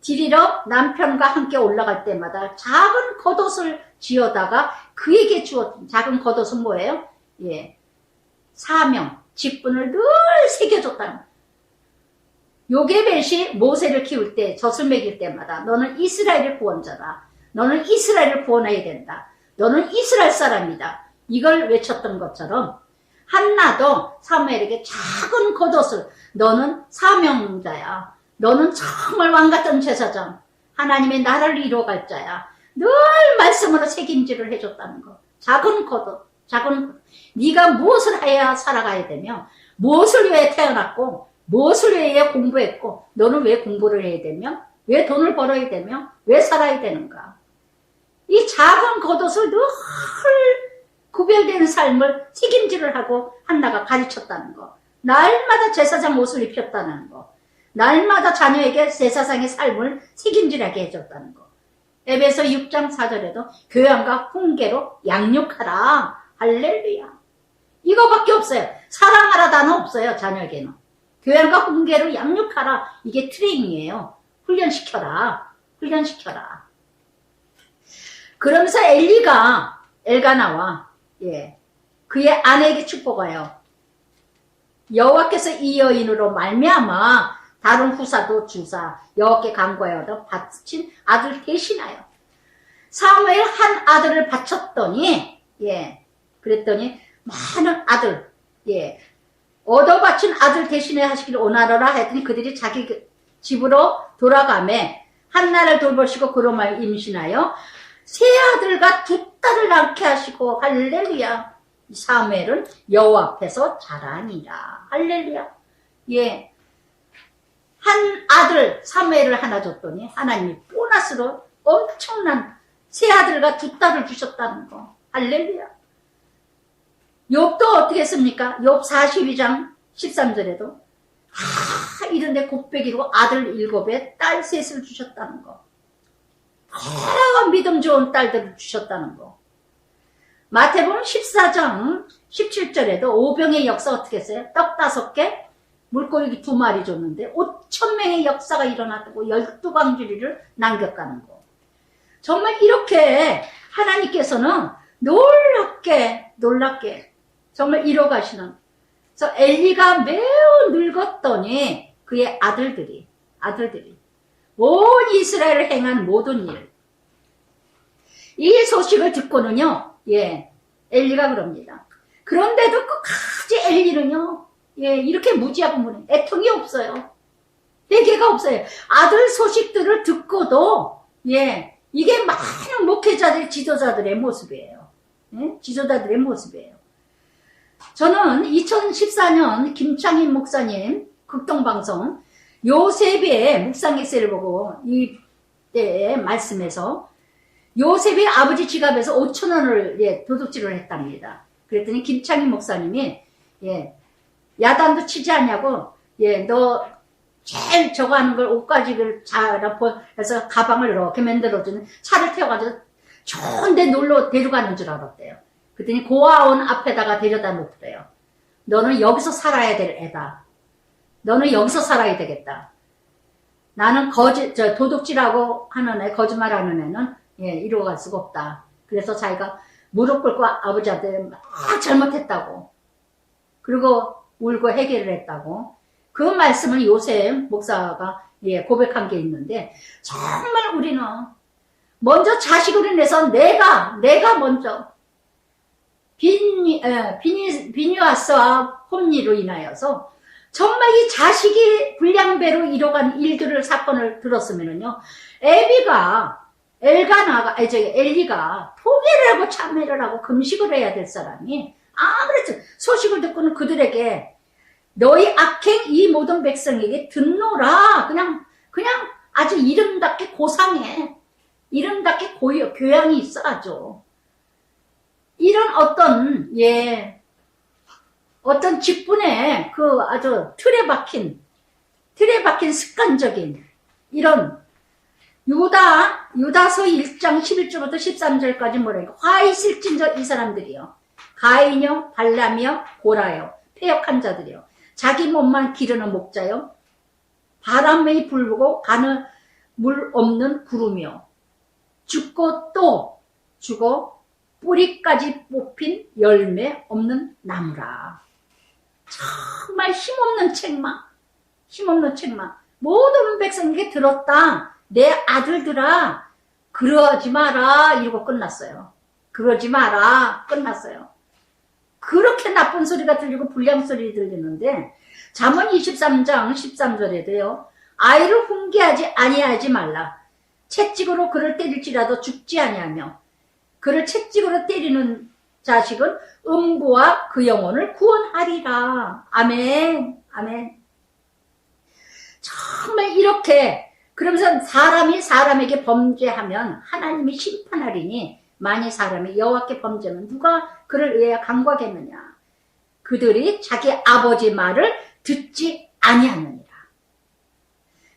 드리러 남편과 함께 올라갈 때마다 작은 겉옷을 지어다가 그에게 주었던 작은 겉옷은 뭐예요? 사명, 직분을 늘 새겨줬다는. 요게벳이 모세를 키울 때 젖을 먹일 때마다 너는 이스라엘의 구원자다. 너는 이스라엘을 구원해야 된다. 너는 이스라엘 사람이다. 이걸 외쳤던 것처럼 한나도 사무엘에게 작은 겉옷을 너는 사명자야. 너는 정말 왕같은 제사장. 하나님의 나라를 이루어갈 자야. 늘 말씀으로 책임질을 해줬다는 거. 작은 겉옷. 네가 무엇을 해야 살아가야 되며 무엇을 위해 태어났고 무엇을 위해 공부했고 너는 왜 공부를 해야 되며 왜 돈을 벌어야 되며 왜 살아야 되는가. 이 작은 겉옷을 늘 구별되는 삶을 책임질을 하고 한나가 가르쳤다는 거. 날마다 제사장 옷을 입혔다는 거. 날마다 자녀에게 제사장의 삶을 책임질하게 해줬다는 거. 에베소 6장 4절에도 교양과 훈계로 양육하라. 할렐루야. 이거밖에 없어요. 사랑하라 단어 없어요. 자녀에게는. 교양과 훈계로 양육하라. 이게 트레이닝이에요. 훈련시켜라. 그러면서 엘가나와 그의 아내에게 축복하여 여호와께서 이 여인으로 말미암아 다른 후사도 주사 여호와께 간구하여 바친 아들 대신하여 사무엘 한 아들을 바쳤더니 그랬더니 많은 아들 얻어 바친 아들 대신에 하시기를 원하노라 했더니 그들이 자기 집으로 돌아가매 한나를 돌보시고 그로 말 임신하여 세 아들과 두 딸을 낳게 하시고 할렐루야. 사무엘은 여호와 앞에서 자라니라. 할렐루야. 한 아들 사무엘을 하나 줬더니 하나님이 보너스로 엄청난 세 아들과 두 딸을 주셨다는 거. 할렐루야. 욥도 어떻게 했습니까? 욥 42장 13절에도 이런데 곱배기로 아들 7에 딸 3을 주셨다는 거. 여러 믿음 좋은 딸들을 주셨다는 거. 마태복음 14장 17절에도 오병의 역사 어떻게 했어요? 떡 5개, 물고기 2마리 줬는데 5,000명의 역사가 일어났다고 12광주리를 남겼다는 거. 정말 이렇게 하나님께서는 놀랍게 정말 이뤄가시는. 그래서 엘리가 매우 늙었더니 그의 아들들이 온 이스라엘을 행한 모든 일. 이 소식을 듣고는요, 엘리가 그럽니다. 그런데도 끝까지 엘리는요, 이렇게 무지하고 무는 애통이 없어요. 회개가 없어요. 아들 소식들을 듣고도, 이게 많은 목회자들, 지도자들의 모습이에요. 지도자들의 모습이에요. 저는 2014년 김창인 목사님 극동방송 요셉의 묵상엑셀을 보고 이때 말씀에서 요셉이 아버지 지갑에서 5,000원을 도둑질을 했답니다. 그랬더니 김창인 목사님이 야단도 치지 않냐고 너 제일 저거 하는 걸 옷가지를 해서 가방을 이렇게 만들어주는 차를 태워가지고 좋은 데 놀러 데려가는 줄 알았대요. 그랬더니 고아원 앞에다가 데려다 놓더래요. 너는 여기서 살아야 될 애다. 너는 여기서 살아야 되겠다. 나는 도둑질하고 하는 애, 거짓말하는 애는 이루어갈 수가 없다. 그래서 자기가 무릎 꿇고 아버지한테 막 잘못했다고. 그리고 울고 회개를 했다고. 그 말씀을 요셉 목사가 고백한 게 있는데 정말 우리는 먼저 자식을 내서 내가 먼저 비니아스와 홈리로 인하여서 정말 이 자식이 불량배로 이뤄간 일들을 사건을 들었으면은요, 엘리가 포기를 하고 참회를 하고 금식을 해야 될 사람이 아무래도 소식을 듣고는 그들에게 너희 악행 이 모든 백성에게 듣노라. 그냥 아주 이름답게 고상해. 이름답게 교양이 있어가지고. 이런 어떤 직분에 그 아주 틀에 박힌 습관적인 이런 유다서 1장 11절부터 13절까지 뭐래요? 화 있을 진저 이 사람들이요. 가인이요, 발람이요, 고라요, 패역한 자들이요. 자기 몸만 기르는 목자요. 바람에 불고 가는 물 없는 구름이요. 죽고 또 죽어 뿌리까지 뽑힌 열매 없는 나무라. 정말 힘없는 책망. 모든 백성에게 들었다. 내 아들들아, 그러지 마라. 이러고 끝났어요. 그러지 마라. 끝났어요. 그렇게 나쁜 소리가 들리고 불량 소리 들리는데, 잠언 23장 13절에도요. 아이를 훈계하지 아니하지 말라. 채찍으로 그를 때릴지라도 죽지 아니하며, 그를 채찍으로 때리는 자식은 음부와 그 영혼을 구원하리라. 아멘. 아멘. 정말 이렇게 그러면서 사람이 사람에게 범죄하면 하나님이 심판하리니 만일 사람이 여호와께 범죄하면 누가 그를 의하여 강구하겠느냐. 그들이 자기 아버지 말을 듣지 아니하느니라.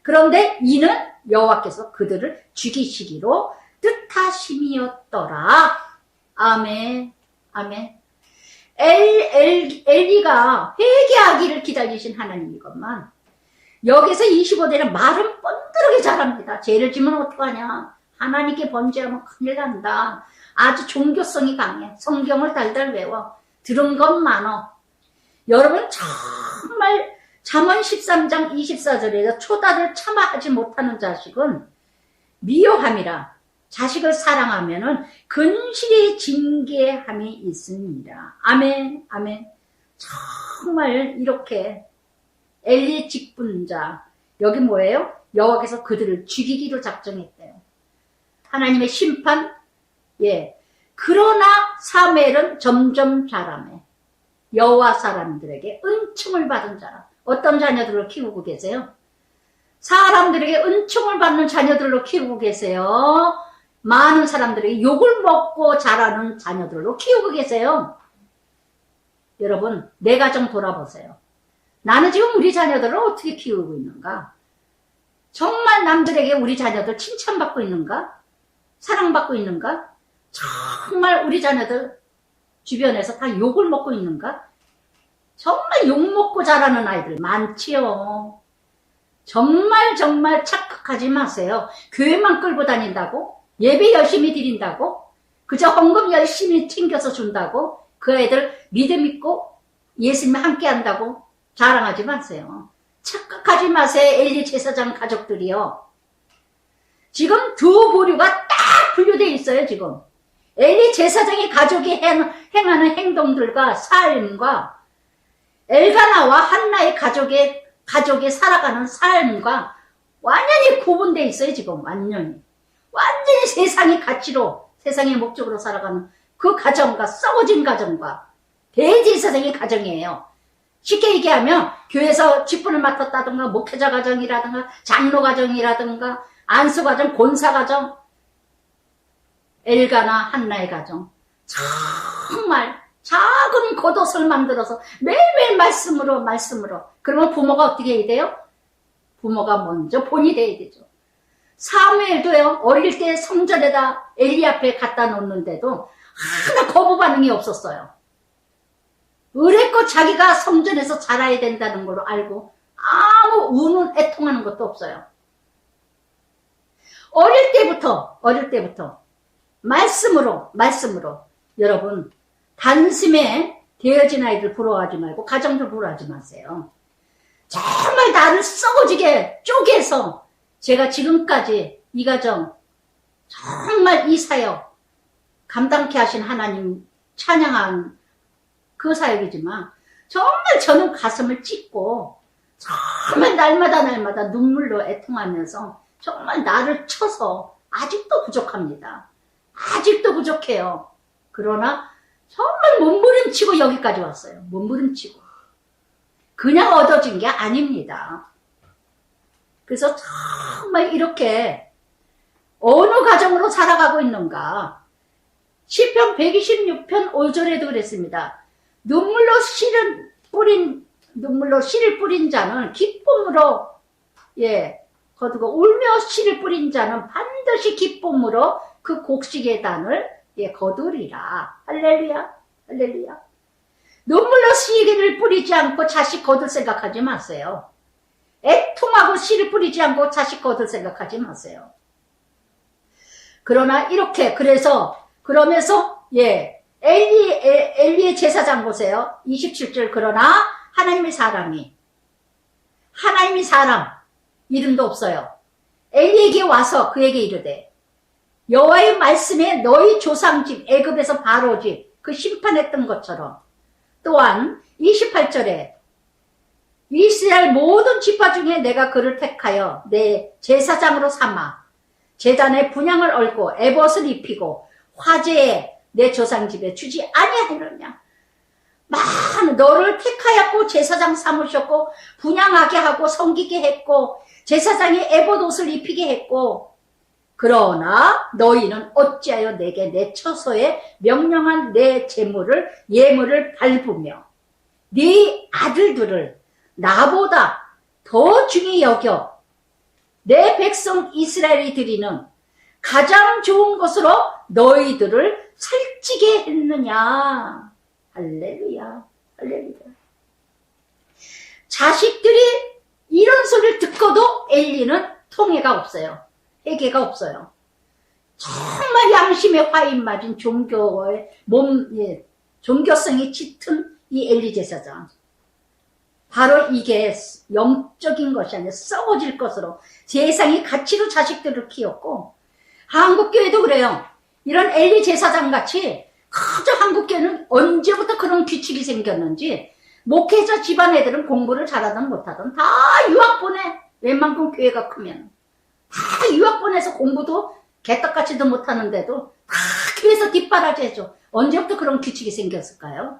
그런데 이는 여호와께서 그들을 죽이시기로 뜻하심이었더라. 아멘. 아멘. 엘리가 회개하기를 기다리신 하나님이건만 여기서 25대는 말은 뻔들하게 잘합니다. 죄를 지면 어떡하냐. 하나님께 범죄하면 큰일 난다. 아주 종교성이 강해. 성경을 달달 외워. 들은 것 많어. 여러분 정말 잠언 13장 24절에서 초다를 참아하지 못하는 자식은 미워함이라. 자식을 사랑하면은 근실히 징계함이 있습니다. 아멘. 아멘. 정말 이렇게 엘리 직분자, 여기 뭐예요? 여호와께서 그들을 죽이기로 작정했대요. 하나님의 심판, 그러나 사무엘은 점점 자라매 여호와 사람들에게 은총을 받은 자라. 어떤 자녀들을 키우고 계세요? 사람들에게 은총을 받는 자녀들로 키우고 계세요. 많은 사람들에게 욕을 먹고 자라는 자녀들로 키우고 계세요. 여러분, 내 가정 돌아보세요. 나는 지금 우리 자녀들을 어떻게 키우고 있는가? 정말 남들에게 우리 자녀들 칭찬받고 있는가? 사랑받고 있는가? 정말 우리 자녀들 주변에서 다 욕을 먹고 있는가? 정말 욕먹고 자라는 아이들 많지요. 정말 착각하지 마세요. 교회만 끌고 다닌다고? 예배 열심히 드린다고? 그저 헌금 열심히 챙겨서 준다고? 그 애들 믿음 있고 예수님 함께 한다고? 자랑하지 마세요. 착각하지 마세요. 엘리 제사장 가족들이요. 지금 두 부류가 딱 분류되어 있어요. 지금 엘리 제사장의 가족이 행하는 행동들과 삶과 엘가나와 한나의 가족이 살아가는 삶과 완전히 구분되어 있어요. 지금 완전히 세상의 가치로 세상의 목적으로 살아가는 그 가정과 썩어진 가정과 대제사장의 가정이에요. 쉽게 얘기하면 교회에서 직분을 맡았다든가 목회자 가정이라든가 장로 가정이라든가 안수 가정, 권사 가정, 엘가나 한나의 가정, 정말 작은 겉옷을 만들어서 매일매일 말씀으로 그러면 부모가 어떻게 해야 돼요? 부모가 먼저 본이 돼야 되죠. 사무엘도요, 어릴 때 성전에다 엘리 앞에 갖다 놓는데도 하나 거부 반응이 없었어요. 의뢰껏 자기가 성전에서 자라야 된다는 걸 알고 아무 우는 애통하는 것도 없어요. 어릴 때부터 말씀으로 여러분 단숨에 되어진 아이들 부러워하지 말고 가정들 부러워하지 마세요. 정말 나를 썩어지게 쪼개서 제가 지금까지 이 가정 정말 이 사역 감당케 하신 하나님 찬양한 그 사역이지만 정말 저는 가슴을 찢고 정말 날마다 눈물로 애통하면서 정말 나를 쳐서 아직도 부족합니다. 아직도 부족해요. 그러나 정말 몸부림치고 여기까지 왔어요. 몸부림치고. 그냥 얻어진 게 아닙니다. 그래서 정말 이렇게 어느 가정으로 살아가고 있는가. 시편 126편 5절에도 그랬습니다. 눈물로 씨를 뿌린 자는 기쁨으로 거두고 울며 씨를 뿌린 자는 반드시 기쁨으로 그 곡식의 단을 거두리라. 할렐루야, 할렐루야. 눈물로 씨를 뿌리지 않고 자식 거둘 생각하지 마세요. 애통하고 씨를 뿌리지 않고 자식 거둘 생각하지 마세요. 그러나 이렇게 그러면서 엘리의 제사장 보세요. 27절. 그러나 하나님의 사람 이름도 없어요. 엘리에게 와서 그에게 이르되 여호와의 말씀에 너희 조상집 애굽에서 바로 집 그 심판했던 것처럼 또한 28절에 이스라엘 모든 지파 중에 내가 그를 택하여 내 제사장으로 삼아 제단에 분향을 얽고 에봇을 입히고 화제에 내 조상집에 주지 아니하느냐. 너를 택하였고 제사장 삼으셨고 분향하게 하고 섬기게 했고 제사장이 에봇 옷을 입히게 했고 그러나 너희는 어찌하여 내게 내 처소에 명령한 내 예물을 밟으며 네 아들들을 나보다 더 중히 여겨 내 백성 이스라엘이 드리는 가장 좋은 것으로 너희들을 살찌게 했느냐. 할렐루야, 할렐루야. 자식들이 이런 소리를 듣고도 엘리는 통해가 없어요. 회개가 없어요. 정말 양심의 화인 맞은 종교성이 짙은 이 엘리 제사장. 바로 이게 영적인 것이 아니라 썩어질 것으로 세상이 가치로 자식들을 키웠고 한국교회도 그래요. 이런 엘리 제사장 같이 그저 한국교회는 언제부터 그런 규칙이 생겼는지 목회자 집안 애들은 공부를 잘하든 못하든 다 유학 보내. 웬만큼 교회가 크면 다 유학 보내서 공부도 개떡같이도 못하는데도 다 교회에서 뒷바라지 해줘. 언제부터 그런 규칙이 생겼을까요?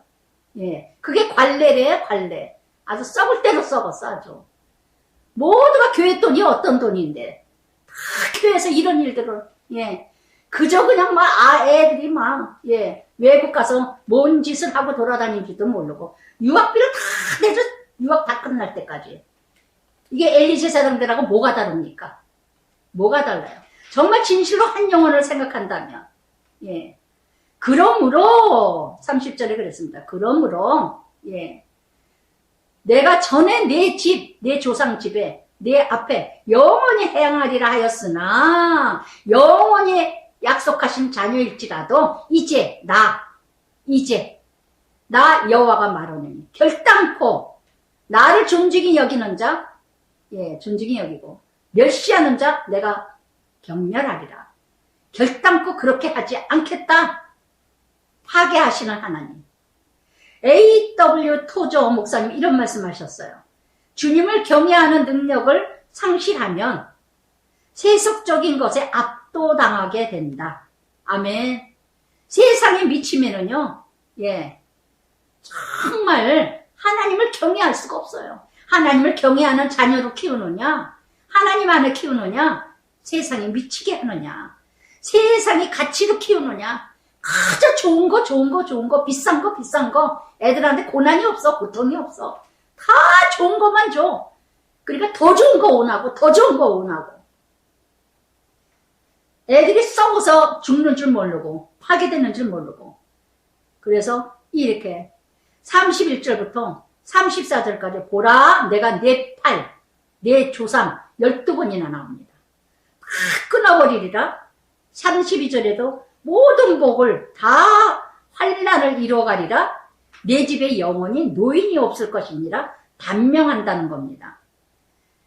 그게 관례래요, 관례. 아주 썩을 대로 썩었어, 아주. 모두가 교회 돈이 어떤 돈인데 다 교회에서 이런 일들을 그저 그냥 애들이 외국 가서 뭔 짓을 하고 돌아다니는지도 모르고 유학비를 다 내줘. 유학 다 끝날 때까지. 이게 엘리 제사장들하고 뭐가 다릅니까? 뭐가 달라요? 정말 진실로 한 영혼을 생각한다면 그러므로 30절에 그랬습니다. 그러므로 내가 전에 내 조상 집에 내 앞에 영원히 행하리라 하였으나 영원히 약속하신 자녀일지라도 이제 나 여호와가 말하노니 결단코 나를 존중히 여기는 자 존중히 여기고 멸시하는 자 내가 경멸하리라. 결단코 그렇게 하지 않겠다. 파괴하시는 하나님. A.W. 토저 목사님 이런 말씀하셨어요. 주님을 경외하는 능력을 상실하면 세속적인 것에 압도당하게 된다. 아멘. 세상에 미치면은요, 정말 하나님을 경외할 수가 없어요. 하나님을 경외하는 자녀로 키우느냐, 하나님 안에 키우느냐, 세상에 미치게 하느냐, 세상이 가치로 키우느냐, 가장 좋은 거, 비싼 거, 애들한테 고난이 없어, 고통이 없어. 다 좋은 것만 줘. 그러니까 더 좋은 거 원하고. 애들이 썩어서 죽는 줄 모르고, 파괴되는 줄 모르고. 그래서 이렇게 31절부터 34절까지 보라, 내가 내 조상 12번이나 나옵니다. 다 끊어버리리라. 32절에도 모든 복을 다 환난을 이루어가리라. 내 집에 영원히 노인이 없을 것이니라 단명한다는 겁니다.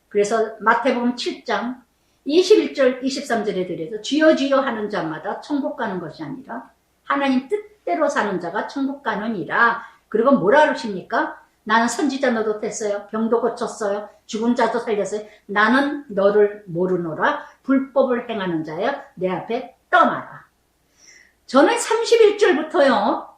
그래서 마태복음 7장 21절 23절에 들여서 주여 주여 하는 자마다 천국 가는 것이 아니라 하나님 뜻 뜻대로 사는 자가 천국 가느니라. 그리고 뭐라 그러십니까? 나는 선지자 노릇했어요. 병도 고쳤어요. 죽은 자도 살렸어요. 나는 너를 모르노라. 불법을 행하는 자여 내 앞에 떠나라. 저는 31절부터요.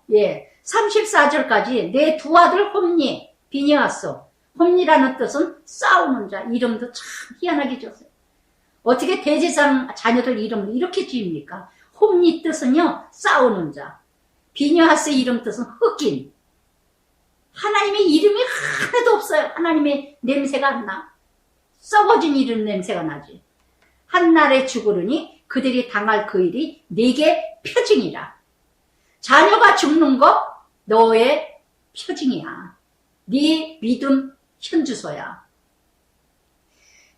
34절까지 내 두 아들 홈니, 비니아스. 홈니라는 뜻은 싸우는 자. 이름도 참 희한하게 지었어요. 어떻게 대제사장 자녀들 이름을 이렇게 지입니까? 홈니 뜻은요. 싸우는 자. 비니아스 이름 뜻은 흑인. 하나님의 이름이 하나도 없어요. 하나님의 냄새가 안 나. 썩어진 이름 냄새가 나지. 한날에 죽으르니 그들이 당할 그 일이 네게 표징이라. 자녀가 죽는 거 너의 표징이야. 네 믿음 현주소야.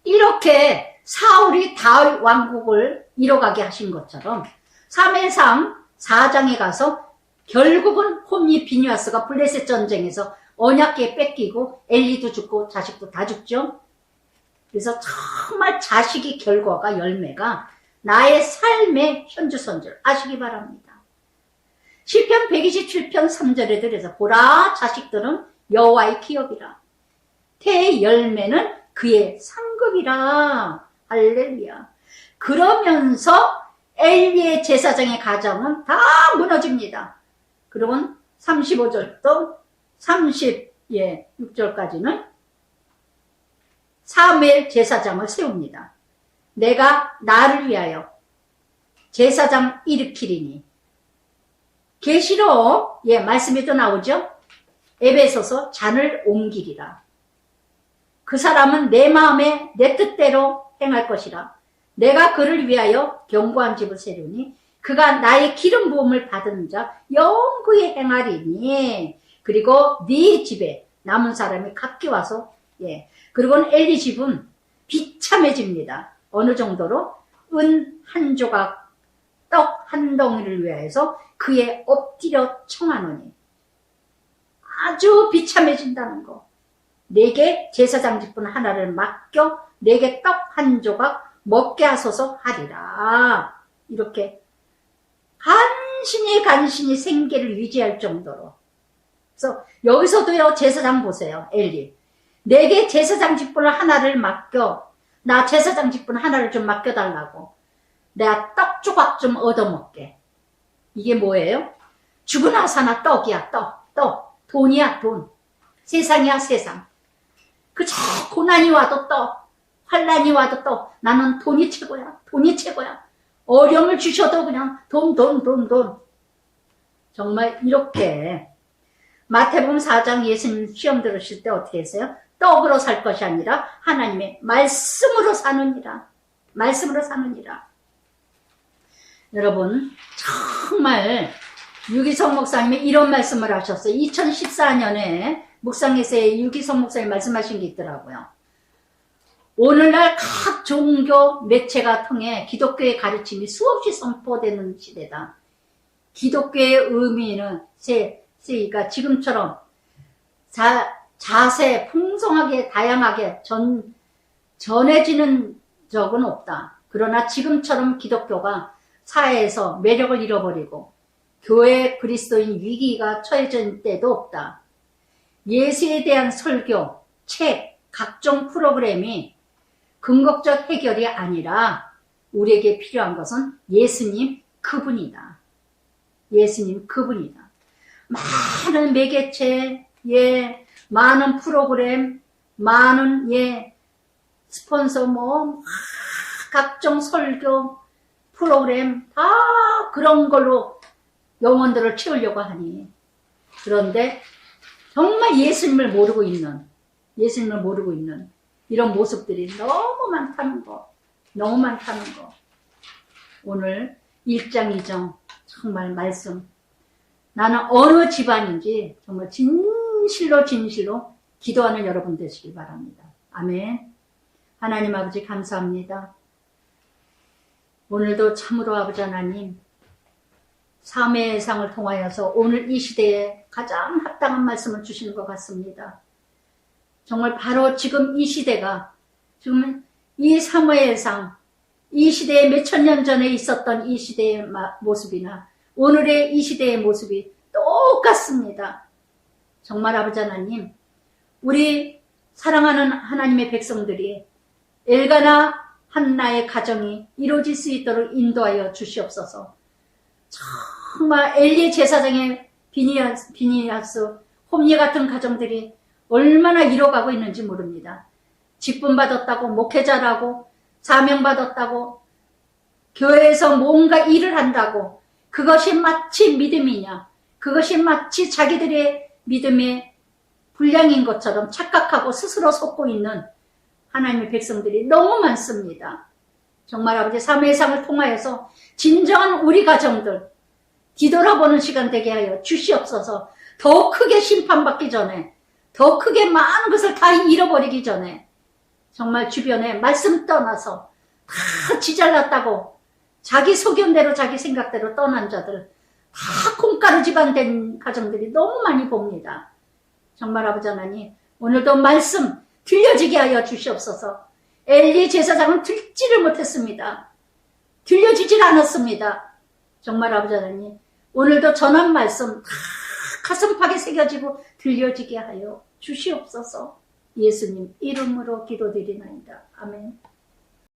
이렇게 사울이 다윗 왕국을 이뤄가게 하신 것처럼 3회상 4장에 가서 결국은 홈니 비니아스가 블레셋 전쟁에서 언약궤 뺏기고 엘리도 죽고 자식도 다 죽죠. 그래서 정말 자식이 결과가 열매가 나의 삶의 현주소인 줄 아시기 바랍니다. 시편 127편 3절에 들어서 보라 자식들은 여호와의 기업이라. 태의 열매는 그의 상급이라. 할렐루야. 그러면서 엘리의 제사장의 가정은 다 무너집니다. 그러면 35절부터 36절까지는 사무엘 제사장을 세웁니다. 내가 나를 위하여 제사장 일으키리니. 계시록 말씀에도 나오죠. 에베소서 잔을 옮기리라. 그 사람은 내 마음에 내 뜻대로 행할 것이라. 내가 그를 위하여 견고한 집을 세우니 그가 나의 기름 부음을 받은 자 영구히 행하리니. 그리고 네 집에 남은 사람이 각기 와서 그리고는 엘리 집은 비참해집니다. 어느 정도로 은 한 조각 떡 한 덩이를 위하여서 그의 엎드려 청하노니. 아주 비참해진다는 거. 내게 제사장 직분 하나를 맡겨 내게 떡 한 조각 먹게 하소서 하리라. 이렇게 간신히 생계를 유지할 정도로. 그래서 여기서도요, 제사장 보세요. 엘리. 내게 제사장 직분을 하나를 맡겨. 나 제사장 직분 하나를 좀 맡겨달라고. 내가 떡 조각 좀 얻어먹게. 이게 뭐예요? 죽으나 사나 떡이야. 떡. 돈이야. 돈. 세상이야. 세상. 그저 고난이 와도 떡. 환난이 와도 떡. 나는 돈이 최고야. 돈이 최고야. 어려움을 주셔도 그냥 돈. 정말 이렇게 마태복음 4장 예수님 시험 들으실 때 어떻게 했어요? 떡으로 살 것이 아니라 하나님의 말씀으로 사느니라. 말씀으로 사느니라. 여러분 정말 유기성 목사님이 이런 말씀을 하셨어요. 2014년에 묵상에서의 유기성 목사님 말씀하신 게 있더라고요. 오늘날 각 종교 매체가 통해 기독교의 가르침이 수없이 선포되는 시대다. 기독교의 의미는 그러니까 지금처럼 자세 풍성하게 다양하게 전해지는 적은 없다. 그러나 지금처럼 기독교가 사회에서 매력을 잃어버리고 교회 그리스도인 위기가 처해진 때도 없다. 예수에 대한 설교, 책, 각종 프로그램이 궁극적 해결이 아니라 우리에게 필요한 것은 예수님 그분이다. 예수님 그분이다. 많은 매개체, 많은 프로그램, 많은 스폰서 각종 설교 프로그램 다 그런 걸로 영혼들을 채우려고 하니. 그런데 정말 예수님을 모르고 있는 이런 모습들이 너무 많다는 거. 오늘 1장 2장 정말 말씀. 나는 어느 집안인지 정말 진실로 기도하는 여러분 되시길 바랍니다. 아멘. 하나님 아버지 감사합니다. 오늘도 참으로 아버지 하나님 삶의 상을 통하여서 오늘 이 시대에 가장 합당한 말씀을 주시는 것 같습니다. 정말 바로 지금 이 시대가 지금 이 사무엘상 이 시대에 몇천 년 전에 있었던 이 시대의 모습이나 오늘의 이 시대의 모습이 똑같습니다. 정말 아버지 하나님, 우리 사랑하는 하나님의 백성들이 엘가나 한나의 가정이 이루어질 수 있도록 인도하여 주시옵소서. 정말 엘리 제사장의 비니야스, 홈리 같은 가정들이 얼마나 이뤄가고 있는지 모릅니다. 직분 받았다고, 목회자라고, 사명 받았다고, 교회에서 뭔가 일을 한다고, 그것이 마치 믿음이냐, 그것이 마치 자기들의 믿음의 분량인 것처럼 착각하고 스스로 속고 있는 하나님의 백성들이 너무 많습니다. 정말 아버지 사무엘상을 통하여서 진정한 우리 가정들 뒤돌아보는 시간 되게 하여 주시옵소서. 더 크게 심판받기 전에, 더 크게 많은 것을 다 잃어버리기 전에 정말 주변에 말씀 떠나서 다 지잘났다고 자기 소견대로 자기 생각대로 떠난 자들, 다 콩가루 집안 된 가정들이 너무 많이 봅니다. 정말 아버지 하나님, 오늘도 말씀 들려지게 하여 주시옵소서. 엘리 제사장은 듣지를 못했습니다. 들려지질 않았습니다. 정말 아버지 하나님, 오늘도 전한 말씀 다 가슴팍에 새겨지고 들려지게 하여 주시옵소서. 예수님 이름으로 기도드리나이다. 아멘.